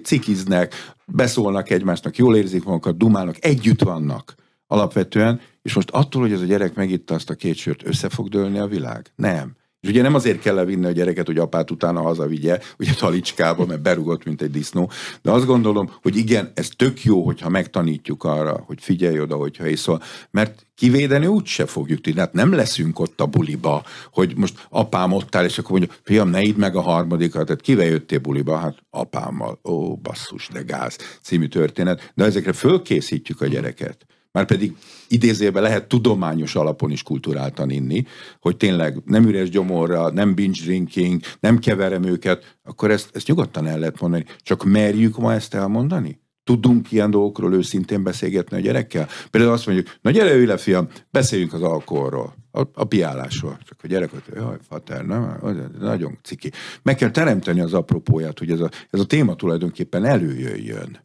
cikiznek, beszólnak egymásnak, jól érzik magukat, dumálnak, együtt vannak alapvetően, és most attól, hogy ez a gyerek megitta azt a 2 sört, össze fog dőlni a világ? Nem. És ugye nem azért kell levinni a gyereket, hogy apát utána hazavigye, ugye talicskába, mert berugott, mint egy disznó, de azt gondolom, hogy igen, ez tök jó, hogyha megtanítjuk arra, hogy figyelj oda, hogyha iszol, mert kivédeni úgyse fogjuk tudni. Hát nem leszünk ott a buliba, hogy most apám ott áll, és akkor mondja, fiam, ne idd meg a harmadikat, tehát kivel jöttél buliba? Hát apámmal. Ó, basszus, de gáz című történet. De ezekre fölkészítjük a gyereket. Márpedig idézőjelben lehet tudományos alapon is kulturáltan inni, hogy tényleg nem üres gyomorra, nem binge drinking, nem keverem őket, akkor ezt nyugodtan el lehet mondani. Csak merjük ma ezt elmondani? Tudunk ilyen dolgokról őszintén beszélgetni a gyerekkel? Például azt mondjuk, na gyere, ülj le, fiam, beszéljünk az alkoholról, a piálásról. Csak a gyerek, hogy jaj, fater, nem, nagyon ciki. Meg kell teremteni az apropóját, hogy ez a téma tulajdonképpen előjöjjön.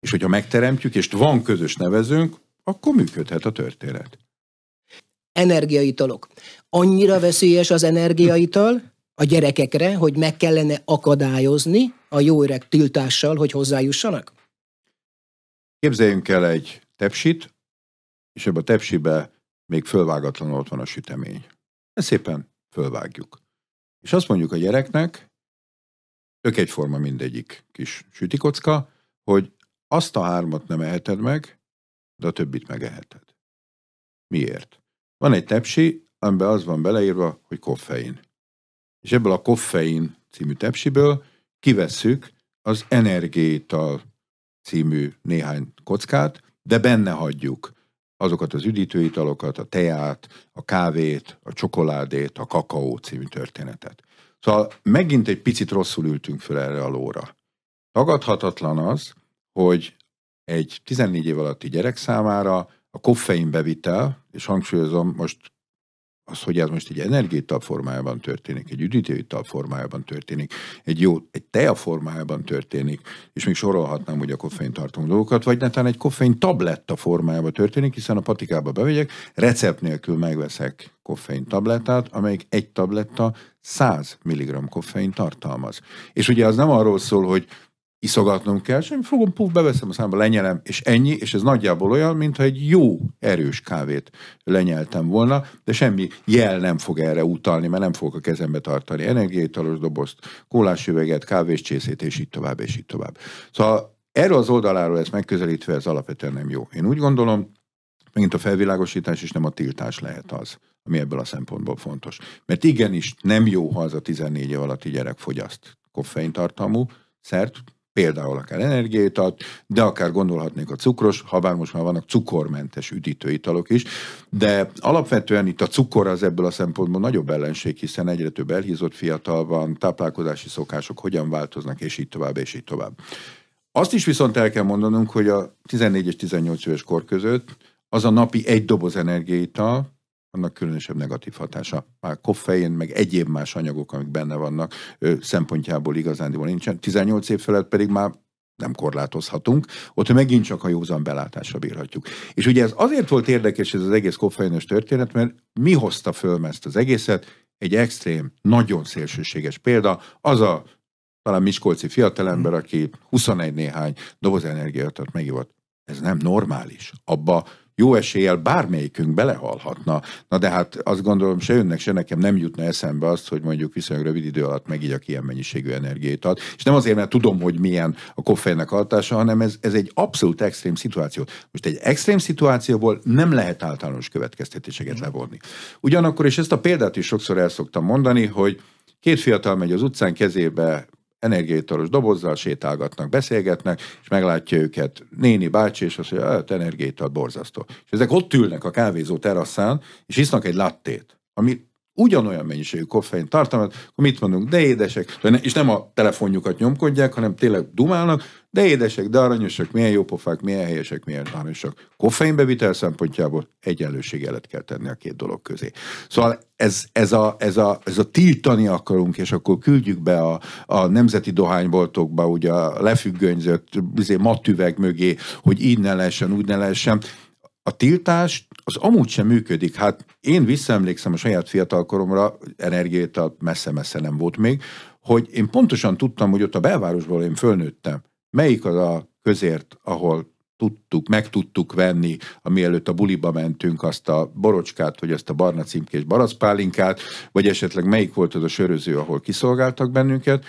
És hogyha megteremtjük, és van közös nevezőnk, akkor működhet a történet. Energiaitalok. Annyira veszélyes az energiaital a gyerekekre, hogy meg kellene akadályozni a jó öreg tiltással, hogy hozzájussanak? Képzeljünk el egy tepsit, és ebben a tepsibe még fölvágatlanul ott van a sütemény. Ezt szépen fölvágjuk. És azt mondjuk a gyereknek, tök egyforma mindegyik kis sütikocka, hogy azt a 3 nem eheted meg, de a többit megeheted. Miért? Van egy tepsi, amiben az van beleírva, hogy koffein. És ebből a koffein című tepsiből kivesszük az energiaital című néhány kockát, de benne hagyjuk azokat az üdítőitalokat, a teát, a kávét, a csokoládét, a kakaó című történetet. Szóval megint egy picit rosszul ültünk föl erre a lóra. Tagadhatatlan az, hogy egy 14 év alatti gyerek számára a koffein bevitel, és hangsúlyozom most az, hogy ez most egy energiaital formájában történik, egy üdítőital formájában történik, egy tea formájában történik, és még sorolhatnám ugye a koffein tartalmú dolgokat, vagy netán egy koffein tabletta formájában történik, hiszen a patikába bevegyek, recept nélkül megveszek koffein tablettát, amelyik egy tabletta 100 mg koffein tartalmaz. És ugye az nem arról szól, hogy iszogatnom kell, semmi fogom, beveszem a számba, lenyelem, és ennyi, és ez nagyjából olyan, mintha egy jó, erős kávét lenyeltem volna, de semmi jel nem fog erre utalni, mert nem fogok a kezembe tartani energiaitalos dobozt, kólás üveget, kávéscsészét, és így tovább, és így tovább. Szóval erről az oldaláról ezt megközelítve, ez alapvetően nem jó. Én úgy gondolom, megint a felvilágosítás és nem a tiltás lehet az, ami ebből a szempontból fontos. Mert igenis nem jó, ha az a 14 év alatti gyerek fogyaszt koffeintartalmú szert, például akár energiaitalt, de akár gondolhatnék a cukros, habár most már vannak cukormentes üdítőitalok is, de alapvetően itt a cukor az ebből a szempontból nagyobb ellenség, hiszen egyre több elhízott fiatal van, táplálkozási szokások hogyan változnak, és így tovább, és így tovább. Azt is viszont el kell mondanunk, hogy a 14 és 18 éves kor között az a napi 1 doboz energiaital, annak különösebb negatív hatása. Már koffein, meg egyéb más anyagok, amik benne vannak, szempontjából igazándiból nincsen. 18 év felett pedig már nem korlátozhatunk, ott megint csak a józan belátásra bírhatjuk. És ugye ez azért volt érdekes ez az egész koffeinos történet, mert mi hozta föl ezt az egészet? Egy extrém, nagyon szélsőséges példa, az a talán miskolci fiatalember, aki 21 néhány doboz energiát megivott. Ez nem normális. Abba jó eséllyel bármelyikünk belehalhatna. Na de hát azt gondolom, se önnek, se nekem nem jutna eszembe azt, hogy mondjuk viszonylag rövid idő alatt megigyak ilyen mennyiségű energiát. És nem azért, mert tudom, hogy milyen a koffeinnek hatása, hanem ez egy abszolút extrém szituáció. Most egy extrém szituációból nem lehet általános következtetéseket levonni. Ugyanakkor, és ezt a példát is sokszor el szoktam mondani, hogy 2 fiatal megy az utcán, kezébe energiaitalos dobozzal sétálgatnak, beszélgetnek, és meglátja őket néni, bácsi, és azt mondja, hát energiaital borzasztó. És ezek ott ülnek a kávézó terasszán, és isznak egy lattét, ami ugyanolyan mennyiségű koffein tartalmat, akkor mit mondunk, de édesek, és nem a telefonjukat nyomkodják, hanem tényleg dumálnak, de édesek, de aranyosak, milyen jópofák, milyen helyesek, milyen aranyosak. Koffeinbevitel szempontjából egyenlőségjelet kell tenni a 2 dolog közé. Szóval ez a tiltani akarunk, és akkor küldjük be a nemzeti dohányboltokba ugye a lefüggönyzött mattüveg mögé, hogy így ne lehessen, úgy ne lehessen. A tiltás az amúgy sem működik. Hát én visszaemlékszem a saját fiatalkoromra, energiaital messze-messze nem volt még, hogy én pontosan tudtam, hogy ott a belvárosból én fölnőttem. Melyik az a közért, ahol meg tudtuk venni, mielőtt a buliba mentünk, azt a borocskát, vagy azt a barna címkés barackpálinkát, vagy esetleg melyik volt az a söröző, ahol kiszolgáltak bennünket,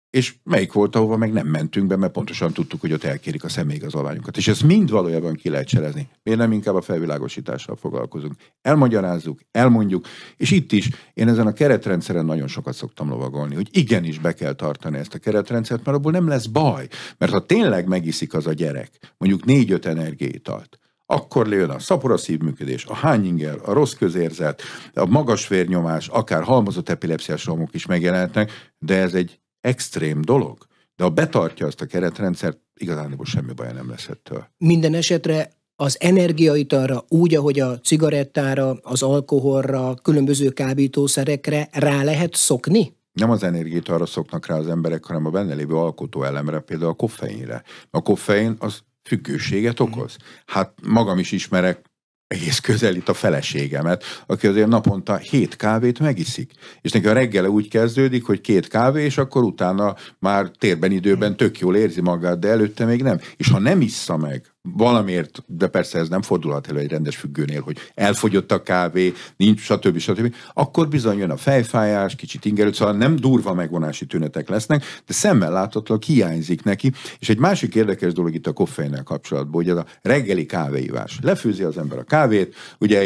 és melyik volt, ahova meg nem mentünk be, mert pontosan tudtuk, hogy ott elkérik a személyigazolványunkat. És ezt mind valójában ki lehet cselezni. Miért nem inkább a felvilágosítással foglalkozunk? Elmagyarázzuk, elmondjuk, és itt is én ezen a keretrendszeren nagyon sokat szoktam lovagolni, hogy igenis be kell tartani ezt a keretrendszert, mert abból nem lesz baj. Mert ha tényleg megiszik az a gyerek, mondjuk 4-5 energiaitalt, akkor jön a szapora szívműködés, a hányinger, a rossz közérzet, a magas vérnyomás, akár halmozott epilepsziás rohamok is megjelenhetnek, de ez egy extrém dolog. De ha betartja azt a keretrendszert, igazából semmi baja nem lesz ettől. Minden esetre az energiaitalra, úgy, ahogy a cigarettára, az alkoholra, különböző kábítószerekre rá lehet szokni? Nem az energiaitalra szoknak rá az emberek, hanem a benne lévő alkotóelemre, például a koffeinre. A koffein az függőséget okoz. Hát magam is ismerek egész közel itt a feleségemet, aki azért naponta 7 kávét megiszik. És neki a reggele úgy kezdődik, hogy 2 kávé, és akkor utána már térben, időben tök jól érzi magát, de előtte még nem. És ha nem issza meg valamiért, de persze ez nem fordulhat elő egy rendes függőnél, hogy elfogyott a kávé, nincs, stb. Akkor bizony jön a fejfájás, kicsit ingerült, szóval nem durva megvonási tünetek lesznek, de szemmel láthatólag hiányzik neki. És egy másik érdekes dolog itt a koffeinnel kapcsolatban, hogy ez a reggeli kávéivás. Lefőzi az ember a kávét, ugye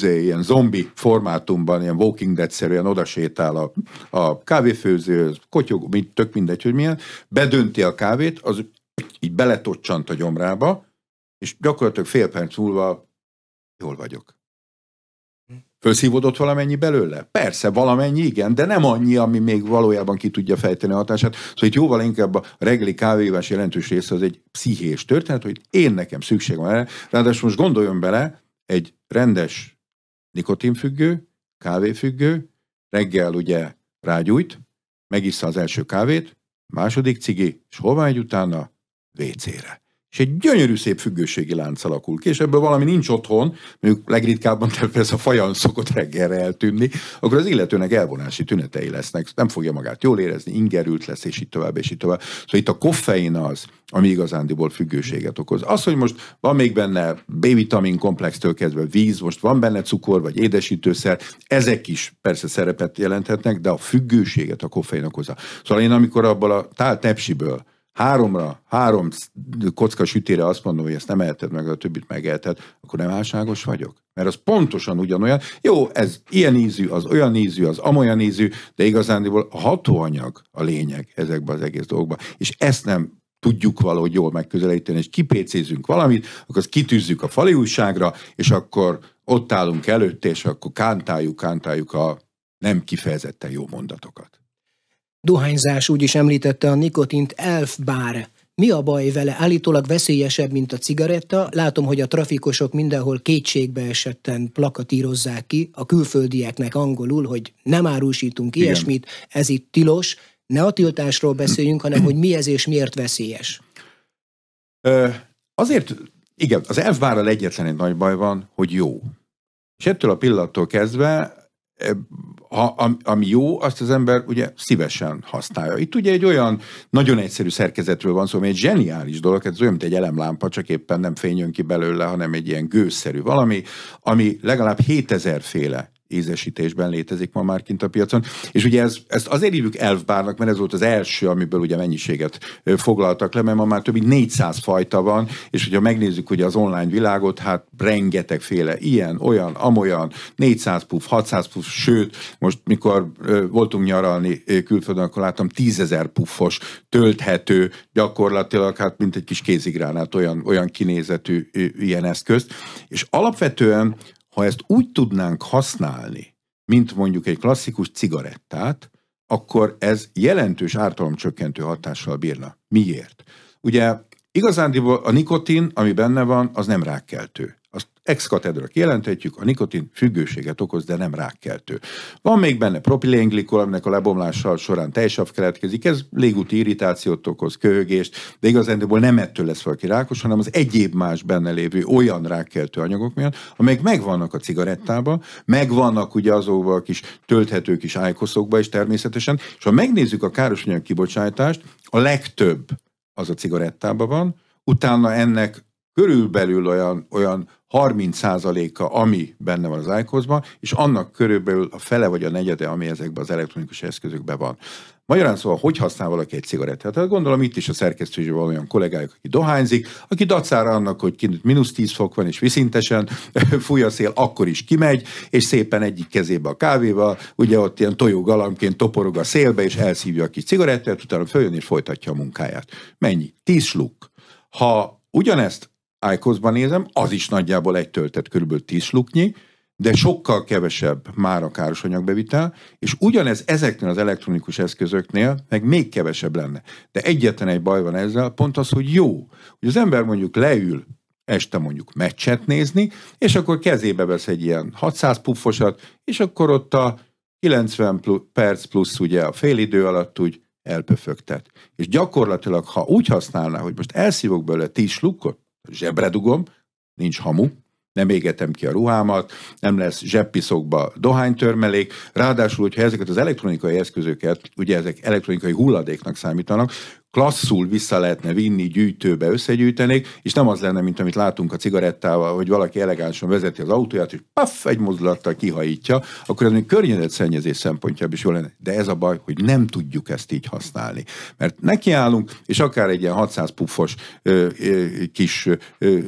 ilyen zombi formátumban, ilyen Walking Dead-szerűen odasétál a kávéfőző, kotyog, tök mindegy, hogy milyen, bedönti a kávét, az így beletocsant a gyomrába, és gyakorlatilag fél perc múlva jól vagyok. Fölszívódott valamennyi belőle? Persze, valamennyi, igen, de nem annyi, ami még valójában ki tudja fejteni a hatását. Szóval itt jóval inkább a reggeli kávéivás jelentős része az egy pszichés történet, hogy nekem szükség van erre. Ráadásul most gondoljon bele, egy rendes nikotinfüggő, kávéfüggő, reggel ugye rágyújt, megissza az első kávét, második cigi, és hova megy utána? WC-re. És egy gyönyörű szép függőségi lánc alakul ki, és ebből valami nincs otthon, mondjuk legritkábban persze a fajan szokott reggelre eltűnni, akkor az illetőnek elvonási tünetei lesznek, nem fogja magát jól érezni, ingerült lesz, és így tovább, és így tovább. Szóval itt a koffein az, ami igazándiból függőséget okoz. Az, hogy most van még benne B-vitamin komplextől kezdve víz, most van benne cukor, vagy édesítőszer, ezek is persze szerepet jelenthetnek, de a függőséget a koffein okozza. Szóval én amikor abból a tál tepsiből 3 kocka sütére azt mondom, hogy ezt nem eheted meg, a többit megeheted, akkor nem álságos vagyok. Mert az pontosan ugyanolyan. Jó, ez ilyen ízű, az olyan ízű, az amolyan ízű, de igazándiból a hatóanyag a lényeg ezekben az egész dolgokban. És ezt nem tudjuk valahogy jól megközelíteni, és kipécézünk valamit, akkor azt kitűzzük a fali újságra, és akkor ott állunk előtte, és akkor kántáljuk a nem kifejezetten jó mondatokat. Dohányzás, úgy is említette a nikotint, elfbár. Mi a baj vele? Állítólag veszélyesebb, mint a cigaretta. Látom, hogy a trafikosok mindenhol kétségbe esetten plakatírozzák ki, a külföldieknek angolul, hogy nem árusítunk ilyesmit, ez itt tilos. Ne a tiltásról beszéljünk, hanem hogy mi ez és miért veszélyes. Azért, igen, az elfbárral egyetlen egy nagy baj van, hogy jó. És ettől a pillanattól kezdve ami jó, azt az ember ugye szívesen használja. Itt ugye egy olyan nagyon egyszerű szerkezetről van szó, ami egy zseniális dolog, ez olyan, mint egy elemlámpa, csak éppen nem fényjön ki belőle, hanem egy ilyen gőzszerű valami, ami legalább 7000 féle ízesítésben létezik ma már kint a piacon. És ugye ezt azért hívjuk elfbárnak, mert ez volt az első, amiből ugye mennyiséget foglaltak le, mert ma már több mint 400 fajta van, és hogyha megnézzük ugye az online világot, hát rengetegféle ilyen, olyan, amolyan, 400 puff, 600 puff, sőt, most mikor voltunk nyaralni külföldön, akkor láttam 10 000 puffos, tölthető, gyakorlatilag hát mint egy kis kézigránát, olyan kinézetű ilyen eszközt. És alapvetően ha ezt úgy tudnánk használni, mint mondjuk egy klasszikus cigarettát, akkor ez jelentős ártalomcsökkentő hatással bírna. Miért? Ugye igazándiból a nikotin, ami benne van, az nem rákkeltő. Azt ex cathedra kijelenthetjük, a nikotin függőséget okoz, de nem rákkeltő. Van még benne propilenglikol, aminek a lebomlással során tejsav keletkezik, ez légúti irritációt okoz, köhögést, de igazándiból nem ettől lesz valaki rákos, hanem az egyéb más benne lévő olyan rákkeltő anyagok miatt, amelyek megvannak a cigarettában, megvannak ugye azokban a kis tölthető kis ájkoszokban is természetesen, és ha megnézzük a károsanyag kibocsátást, a legtöbb az a cigarettában van, utána ennek körülbelül olyan 30%-a, ami benne van az IQOS-ban, és annak körülbelül a fele vagy a negyede, ami ezekben az elektronikus eszközökben van. Magyarán szóval, hogy használ valaki egy cigarettát? Hát gondolom itt is a szerkesztőségben van olyan kollégájuk, aki dohányzik, aki dacára annak, hogy kint -10 fok van, és viszintesen fúj a szél, akkor is kimegy, és szépen egyik kezébe a kávéval, ugye ott ilyen tojógalambként toporog a szélbe, és elszívja a kis cigarettát, utána följön és folytatja a munkáját. Mennyi? 10 sluk. Ha ugyanezt IQOS-ban nézem, az is nagyjából egy töltet körülbelül 10 sluknyi, de sokkal kevesebb már a károsanyagbevitel, és ugyanez ezeknél az elektronikus eszközöknél meg még kevesebb lenne. De egyetlen egy baj van ezzel, pont az, hogy jó, hogy az ember mondjuk leül este mondjuk meccset nézni, és akkor kezébe vesz egy ilyen 600 puffosat, és akkor ott a 90 perc plusz ugye a félidő alatt úgy elpöfögtet. És gyakorlatilag, ha úgy használná, hogy most elszívok belőle 10 slukkot, zsebre dugom, nincs hamu, nem égetem ki a ruhámat, nem lesz zsebpiszokba dohánytörmelék, ráadásul, hogyha ezeket az elektronikai eszközöket, ugye ezek elektronikai hulladéknak számítanak, klasszul vissza lehetne vinni, gyűjtőbe összegyűjtenék, és nem az lenne, mint amit látunk a cigarettával, hogy valaki elegánsan vezeti az autóját, és paff, egy mozdulattal kihajítja, akkor ez még környezetszennyezés szempontjából is jól lenne. De ez a baj, hogy nem tudjuk ezt így használni. Mert nekiállunk, és akár egy ilyen 600 puffos kis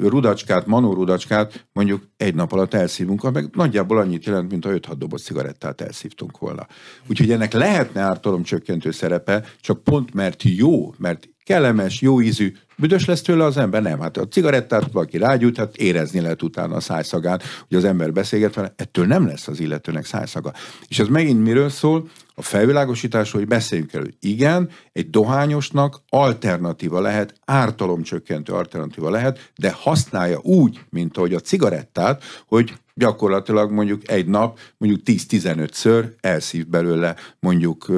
rudacskát, manórudacskát mondjuk egy nap alatt elszívunk, meg nagyjából annyit jelent, mint a 5-6 doboz cigarettát elszívtunk volna. Úgyhogy ennek lehetne ártalomcsökkentő szerepe, csak pont mert jó, mert kellemes, jó ízű, büdös lesz tőle az ember? Nem. Hát a cigarettát valaki rágyújt, hát érezni lehet utána a szájszagán, hogy az ember beszélget vele, ettől nem lesz az illetőnek szájszaga. És ez megint miről szól? A felvilágosításról, hogy beszéljünk elő. Igen, egy dohányosnak alternatíva lehet, ártalomcsökkentő alternatíva lehet, de használja úgy, mint ahogy a cigarettát, hogy gyakorlatilag mondjuk egy nap, mondjuk 10-15-ször elszív belőle mondjuk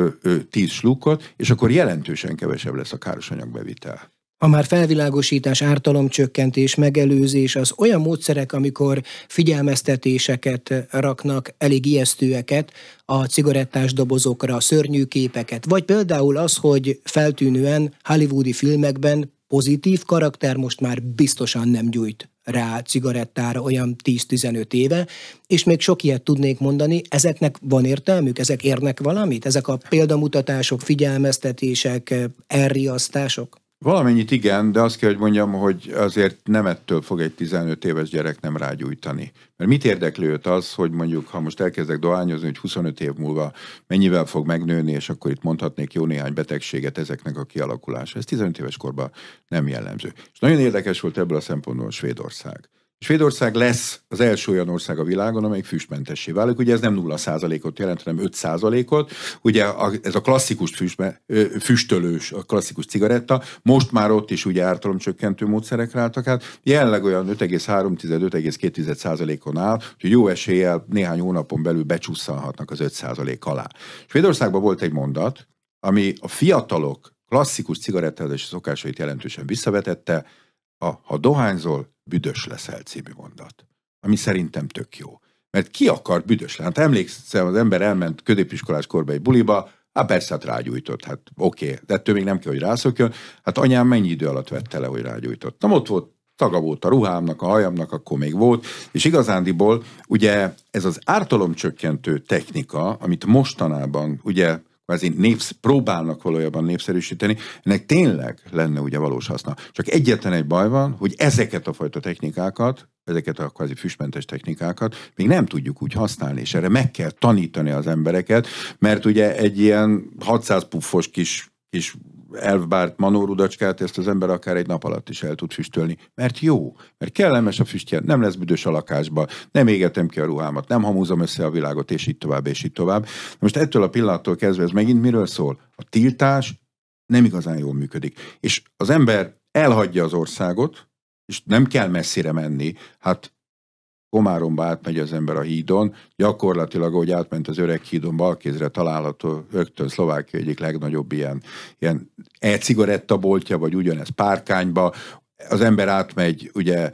10 slukot, és akkor jelentősen kevesebb lesz a károsanyagbevitel. A már felvilágosítás, ártalomcsökkentés, megelőzés az olyan módszerek, amikor figyelmeztetéseket raknak, elég ijesztőeket a cigarettás dobozokra, szörnyű képeket, vagy például az, hogy feltűnően hollywoodi filmekben pozitív karakter most már biztosan nem gyújt rá cigarettára olyan 10-15 éve, és még sok ilyet tudnék mondani, ezeknek van értelmük, ezek érnek valamit? Ezek a példamutatások, figyelmeztetések, elriasztások? Valamennyit igen, de azt kell, hogy mondjam, hogy azért nem ettől fog egy 15 éves gyerek nem rágyújtani. Mert mit érdekli őt az, hogy mondjuk, ha most elkezdek dohányozni, hogy 25 év múlva mennyivel fog megnőni, és akkor itt mondhatnék jó néhány betegséget ezeknek a kialakulása. Ez 15 éves korban nem jellemző. És nagyon érdekes volt ebből a szempontból Svédország. Svédország lesz az első olyan ország a világon, amelyik füstmentessé válik. Ugye ez nem 0%-ot jelent, hanem 5%-ot. Ugye ez a klasszikus füstölős, a klasszikus cigaretta, most már ott is ugye ártalomcsökkentő módszerekre álltak át. Jelenleg olyan 5,3-5,2%-on áll, hogy jó eséllyel néhány hónapon belül becsúszhatnak az 5% alá. Svédországban volt egy mondat, ami a fiatalok klasszikus cigarettázási szokásait jelentősen visszavetette, ha dohányzol, büdös leszel című mondat. Ami szerintem tök jó. Mert ki akar büdös lenni? Hát emlékszem, az ember elment középiskolás korba egy buliba, persze, hát rágyújtott, hát oké, de ettől még nem kell, hogy rászokjon. Hát anyám mennyi idő alatt vette le, hogy rágyújtott? Na, ott volt, taga volt a ruhámnak, a hajamnak, akkor még volt, és igazándiból ugye ez az ártalomcsökkentő technika, amit mostanában ugye próbálnak valójában népszerűsíteni, ennek tényleg lenne ugye valós haszna. Csak egyetlen egy baj van, hogy ezeket a fajta technikákat, ezeket a kvázi füstmentes technikákat még nem tudjuk úgy használni, és erre meg kell tanítani az embereket, mert ugye egy ilyen 600 puffos kis elfbárt manórudacskát, ezt az ember akár egy nap alatt is el tud füstölni. Mert jó, mert kellemes a füstje, nem lesz büdös a lakásba, nem égetem ki a ruhámat, nem hamúzom össze a világot, és így tovább, és így tovább. Most ettől a pillanattól kezdve ez megint miről szól? A tiltás nem igazán jól működik. És az ember elhagyja az országot, és nem kell messzire menni, hát Komáromba átmegy az ember a hídon, gyakorlatilag, ahogy átment az öreg hídon, balkézre található rögtön Szlovákia egyik legnagyobb ilyen e-cigarettaboltja, vagy ugyanez Párkányba, az ember átmegy ugye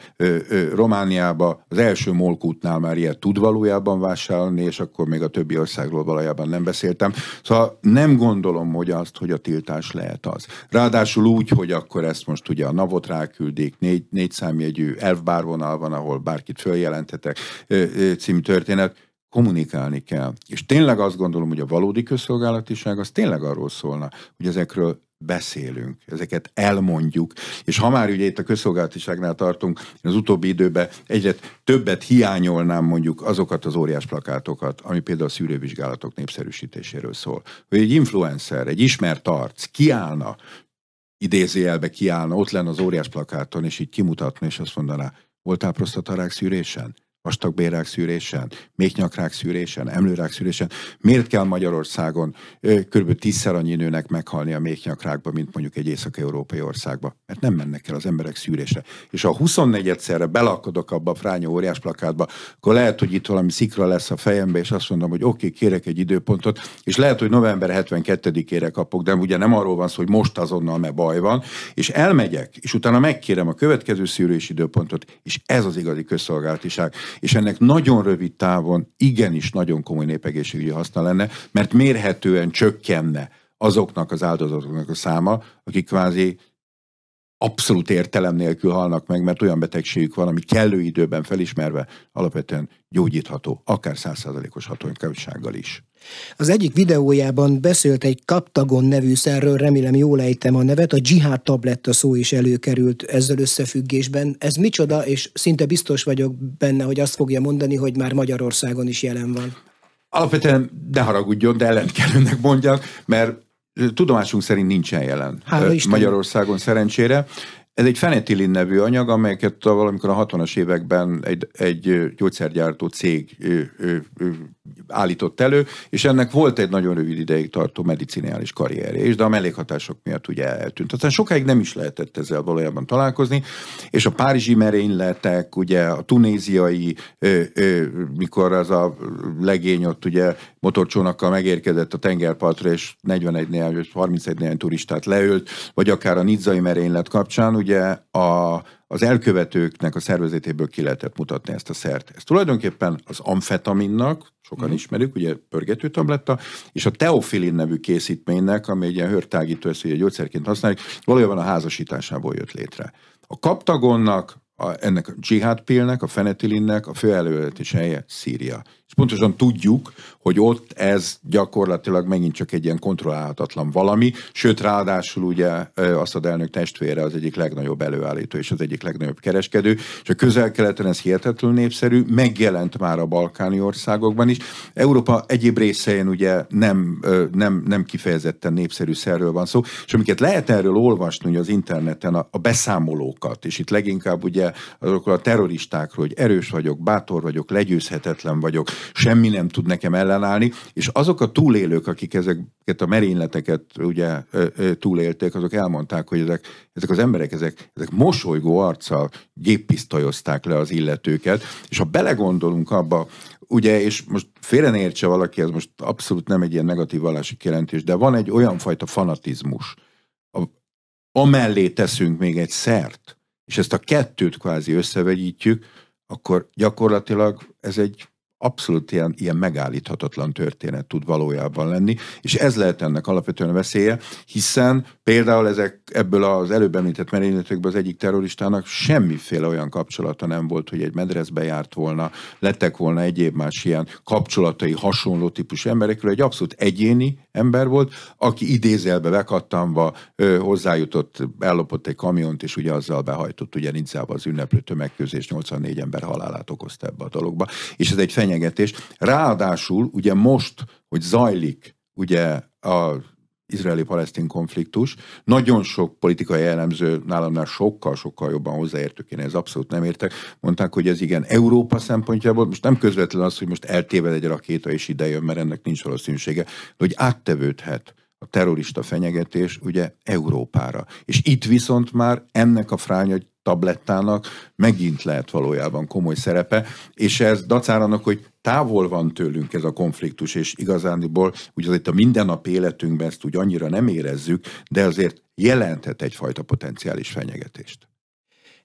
Romániába, az első molkútnál már ilyet tud valójában vásárolni, és akkor még a többi országról valójában nem beszéltem. Szóval nem gondolom, hogy hogy a tiltás lehet az. Ráadásul úgy, hogy akkor ezt most ugye a NAV-ot ráküldik, 4 számjegyű elfbárvonal van, ahol bárkit följelenthetek című történet, kommunikálni kell. És tényleg azt gondolom, hogy a valódi közszolgálatiság az tényleg arról szólna, hogy ezekről beszélünk, ezeket elmondjuk, és ha már ugye itt a közszolgálatiságnál tartunk, az utóbbi időben egyre többet hiányolnám mondjuk azokat az óriás plakátokat, ami például a szűrővizsgálatok népszerűsítéséről szól. Hogy egy influencer, egy ismert arc kiállna, idézőjelbe kiállna, ott lenne az óriás plakáton, és így kimutatna, és azt mondaná, voltál prostatarák szűrésen? Vastagbélrák szűrésen, méhnyakrák szűrésen, emlőrák szűrésen. Miért kell Magyarországon kb. 10-szer annyi nőnek meghalni a méhnyakrákba, mint mondjuk egy észak-európai országba? Mert nem mennek el az emberek szűrésre. És ha 24-szerre belakadok abba a frányó óriás plakátba, akkor lehet, hogy itt valami szikra lesz a fejembe, és azt mondom, hogy oké, kérek egy időpontot, és lehet, hogy november 72-ére kapok, de ugye nem arról van szó, hogy most azonnal, mert baj van, és elmegyek, és utána megkérem a következő szűrés időpontot, és ez az igazi közszolgálatiság. És ennek nagyon rövid távon igenis nagyon komoly népegészségügyi haszna lenne, mert mérhetően csökkenne azoknak az áldozatoknak a száma, akik kvázi abszolút értelem nélkül halnak meg, mert olyan betegségük van, ami kellő időben felismerve alapvetően gyógyítható, akár 100%-os hatóanyagsággal is. Az egyik videójában beszélt egy Captagon nevű szerről, remélem jól ejtem a nevet, a dzsihád tabletta szó is előkerült ezzel összefüggésben. Ez micsoda, és szinte biztos vagyok benne, hogy azt fogja mondani, hogy már Magyarországon is jelen van. Alapvetően ne haragudjon, de ellent kell önnek mondjak, mert tudomásunk szerint nincsen jelen Magyarországon szerencsére. Ez egy fenetilin nevű anyag, amelyeket valamikor a 60-as években egy gyógyszergyártó cég állított elő, és ennek volt egy nagyon rövid ideig tartó medicinális karrierje is, de a mellékhatások miatt ugye eltűnt. Aztán sokáig nem is lehetett ezzel valójában találkozni, és a párizsi merényletek, ugye a tunéziai, mikor az a legény ott ugye motorcsónakkal megérkezett a tengerpartra, és 31 néhány turistát leölt, vagy akár a nizzai merénylet kapcsán, ugye az elkövetőknek a szervezetéből ki lehetett mutatni ezt a szert. Ez tulajdonképpen az amfetaminnak, sokan ismerjük, ugye pörgetőtabletta, és a teofilin nevű készítménynek, ami egy ilyen hőrtágító, ezt ugye gyógyszerként használjuk, valójában a házasításából jött létre. A Captagonnak, ennek a dzsihádpilnek, a fenetilinnek a fő előállítási helye Szíria. És pontosan tudjuk, hogy ott ez gyakorlatilag megint csak egy ilyen kontrollálhatatlan valami, sőt ráadásul ugye Assad elnök testvére az egyik legnagyobb előállító és az egyik legnagyobb kereskedő, és a Közel-Keleten ez hihetetlenül népszerű, megjelent már a balkáni országokban is. Európa egyéb részein ugye nem kifejezetten népszerű szerről van szó, és amiket lehet erről olvasni ugye az interneten, a beszámolókat, és itt leginkább ugye azokról a terroristákról, hogy erős vagyok, bátor vagyok, legyőzhetetlen vagyok, semmi nem tud nekem ellenállni, és azok a túlélők, akik ezeket a merényleteket ugye túlélték, azok elmondták, hogy ezek az emberek, ezek mosolygó arccal géppisztolyozták le az illetőket, és ha belegondolunk abba, ugye, és most félre ne értse valaki, ez most abszolút nem egy ilyen negatív vallási kijelentés, de van egy olyan fajta fanatizmus, amellé teszünk még egy szert, és ezt a kettőt kvázi összevegyítjük, akkor gyakorlatilag ez egy abszolút ilyen megállíthatatlan történet tud valójában lenni, és ez lehet ennek alapvetően a veszélye, hiszen például ebből az előbb említett merényletekből az egyik terroristának semmiféle olyan kapcsolata nem volt, hogy egy medreszbe járt volna, lettek volna egyéb más ilyen kapcsolatai hasonló típusú emberekről, egy abszolút egyéni ember volt, aki idézelbe bekattanva hozzájutott, ellopott egy kamiont, és ugye azzal behajtott ugye Nizzába az ünneplő tömegközés, 84 ember halálát okozta ebbe a dologba, és ez egy fenyegetés. Ráadásul ugye most, hogy zajlik ugye az izraeli-palesztin konfliktus, nagyon sok politikai elemző nálamnál sokkal jobban hozzáértők, én ez abszolút nem értek, mondták, hogy ez igen, Európa szempontjából, most nem közvetlenül az, hogy most eltéved egy rakéta és idejön, mert ennek nincs valószínűsége, de hogy áttevődhet a terrorista fenyegetés ugye Európára. És itt viszont már ennek a fránya tablettának megint lehet valójában komoly szerepe, és ez dacára annak, hogy távol van tőlünk ez a konfliktus, és igazániból úgy azért a mindennapi életünkben ezt úgy annyira nem érezzük, de azért jelenthet egyfajta potenciális fenyegetést.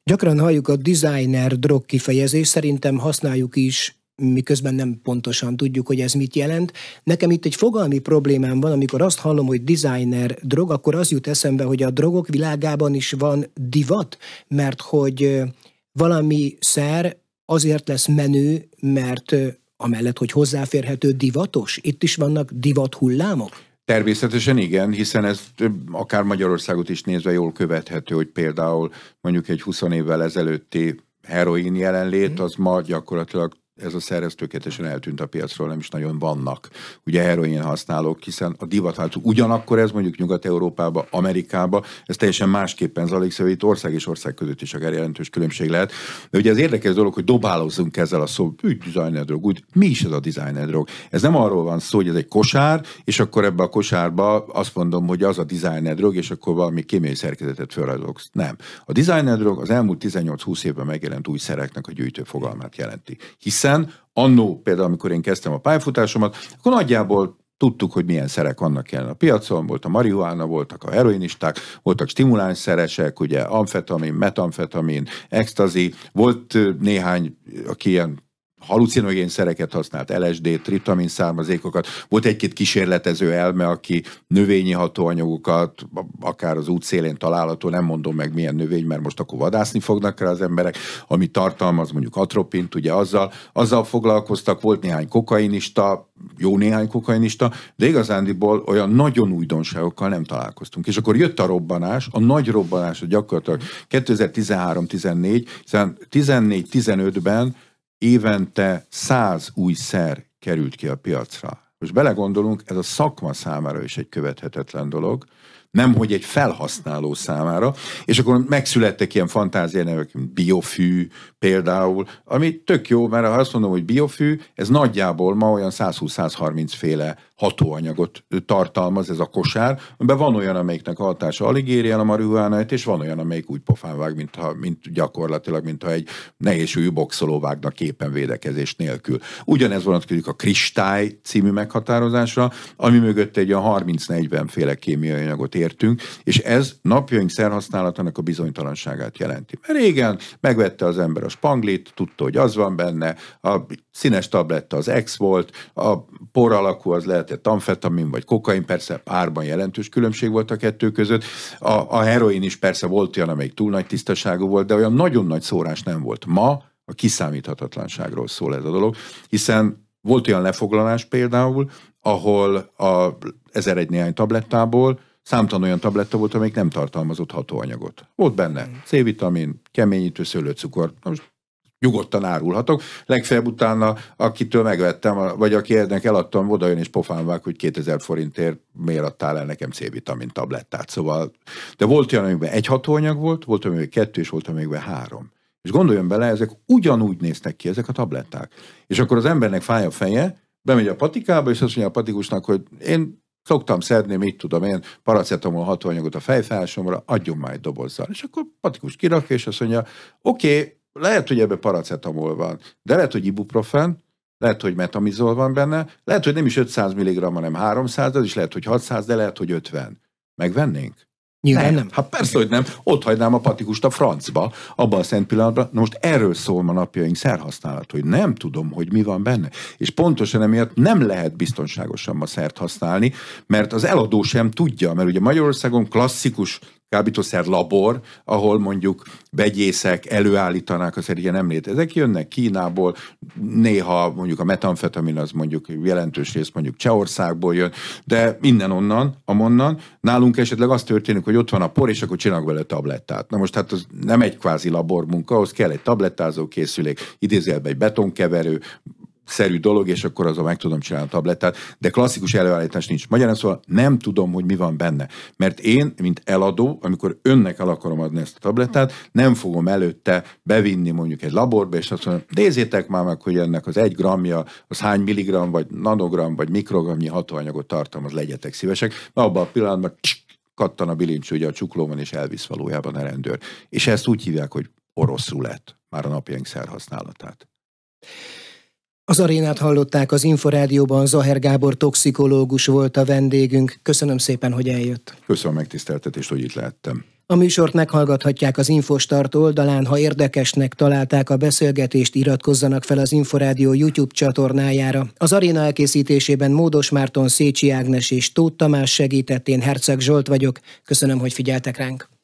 Gyakran halljuk a designer drog kifejezést, szerintem használjuk is, miközben nem pontosan tudjuk, hogy ez mit jelent. Nekem itt egy fogalmi problémám van, amikor azt hallom, hogy designer drog, akkor az jut eszembe, hogy a drogok világában is van divat, mert hogy valami szer azért lesz menő, mert amellett, hogy hozzáférhető, divatos. Itt is vannak divat hullámok? Természetesen igen, hiszen ez akár Magyarországot is nézve jól követhető, hogy például mondjuk egy 20 évvel ezelőtti heroin jelenlét, az ma gyakorlatilag ez a szer tökéletesen eltűnt a piacról, nem is nagyon vannak ugye heroin használók, hiszen a divat ugyanakkor ez mondjuk Nyugat-Európába, Amerikába, ez teljesen másképpen zajlik, szóval itt ország és ország között is akár jelentős különbség lehet. De ugye az érdekes dolog, hogy dobálózzunk ezzel a szó, designer drog, úgy, mi is ez a designer drog? Ez nem arról van szó, hogy ez egy kosár, és akkor ebbe a kosárba azt mondom, hogy az a designer drog, és akkor valami kémiai szerkezetet felrajzolok. Nem. A designer drog az elmúlt 18-20 évben megjelent új szereknek a gyűjtő fogalmát jelenti. Hiszen annó, például amikor én kezdtem a pályafutásomat, akkor nagyjából tudtuk, hogy milyen szerek vannak jelen a piacon, volt a marihuána, voltak a heroinisták, voltak stimulánszeresek, ugye amfetamin, metamfetamin, extazi, volt néhány, aki ilyen halucinogén szereket használt, LSD-t, triptamin származékokat, volt egy-két kísérletező elme, aki növényi hatóanyagokat, akár az útszélén található, nem mondom meg milyen növény, mert most akkor vadászni fognak rá az emberek, ami tartalmaz mondjuk atropint, ugye azzal foglalkoztak, volt néhány kokainista, jó néhány kokainista, de igazándiból olyan nagyon újdonságokkal nem találkoztunk. És akkor jött a robbanás, a nagy robbanás, gyakorlatilag 2013-14, hiszen 14-15-ben évente 100 új szer került ki a piacra. Most belegondolunk, ez a szakma számára is egy követhetetlen dolog, nemhogy egy felhasználó számára, és akkor megszülettek ilyen fantáziánevek, mint biofű például, ami tök jó, mert ha azt mondom, hogy biofű, ez nagyjából ma olyan 120-130 féle hatóanyagot tartalmaz ez a kosár, amiben van olyan, amelyiknek a hatása alig éri el a marihuánát, és van olyan, amelyik úgy pofán vág, mint gyakorlatilag, mintha egy nehézsúlyú boxoló vágna képen védekezés nélkül. Ugyanez vonatkozik a kristály című meghatározásra, ami mögött egy olyan 30-40 féle kémiai anyagot értünk, és ez napjaink szerhasználatának a bizonytalanságát jelenti. Mert régen megvette az ember a spanglit, tudta, hogy az van benne, a színes tabletta az X volt, a por alakú az lehetett amfetamin vagy kokain, persze árban jelentős különbség volt a kettő között. A heroin is persze volt olyan, amelyik túl nagy tisztaságú volt, de olyan nagyon nagy szórás nem volt. Ma a kiszámíthatatlanságról szól ez a dolog, hiszen volt olyan lefoglalás például, ahol a 1001 néhány tablettából számtalan olyan tabletta volt, amelyik nem tartalmazott hatóanyagot. Volt benne C-vitamin, keményítő, szőlőcukor, most nyugodtan árulhatok. Legfeljebb utána, akitől megvettem, vagy akinek eladtam, oda jön és pofán vág, hogy 2000 forintért miért adtál el nekem C-vitamin tablettát. Szóval, de volt olyan, amiben egy hatóanyag volt, volt amiben 2, és volt amiben 3. És gondoljon bele, ezek ugyanúgy néznek ki, ezek a tabletták. És akkor az embernek fáj a feje, bemegy a patikába, és azt mondja a patikusnak, hogy én szoktam szedni, mit tudom én, paracetamol hatóanyagot a fejfájásomra, adjon már egy dobozzal. És akkor patikus kirakja, és azt mondja, oké, lehet, hogy ebben paracetamol van, de lehet, hogy ibuprofen, lehet, hogy metamizol van benne, lehet, hogy nem is 500 mg, hanem 300, és lehet, hogy 600, de lehet, hogy 50. Megvennénk? Nyilván nem. Hát persze, hogy nem. Ott hagynám a patikust a francba, abban a szent pillanatban. Na most erről szól ma napjaink szerhasználat, hogy nem tudom, hogy mi van benne. És pontosan emiatt nem lehet biztonságosan ma szert használni, mert az eladó sem tudja, mert ugye Magyarországon klasszikus kábítószer labor, ahol mondjuk vegyészek előállítanák, az ugye nem létezik. Ezek jönnek Kínából, néha mondjuk a metamfetamin az mondjuk jelentős rész mondjuk Csehországból jön, de innen-onnan, amonnan. Nálunk esetleg az történik, hogy ott van a por, és akkor csinálok vele tablettát. Na most hát az nem egy kvázi labormunka, ahhoz kell egy tablettázó készülék, idézőjelben egy betonkeverő, szerű dolog, és akkor azon meg tudom csinálni a tablettát, de klasszikus előállítás nincs. Magyarán szóval nem tudom, hogy mi van benne. Mert én, mint eladó, amikor önnek el akarom adni ezt a tablettát, nem fogom előtte bevinni mondjuk egy laborba, és azt mondom, nézzétek már meg, hogy ennek az 1 grammja, az hány milligram, vagy nanogram, vagy mikrogramnyi hatóanyagot tartalmaz, legyetek szívesek. Na, abban a pillanatban kattan a bilincs ugye a csuklóban, és elvisz valójában a rendőr. És ezt úgy hívják, hogy orosz rulett, már a napjaink szerhasználatát. Az arénát hallották, az Inforádióban Zaher Gábor toxikológus volt a vendégünk. Köszönöm szépen, hogy eljött. Köszönöm a megtiszteltetést, hogy itt lehettem. A műsort meghallgathatják az Infostart oldalán, ha érdekesnek találták a beszélgetést, iratkozzanak fel az Inforádió YouTube csatornájára. Az aréna elkészítésében Módos Márton, Szécsi Ágnes és Tóth Tamás segített, én Herceg Zsolt vagyok. Köszönöm, hogy figyeltek ránk.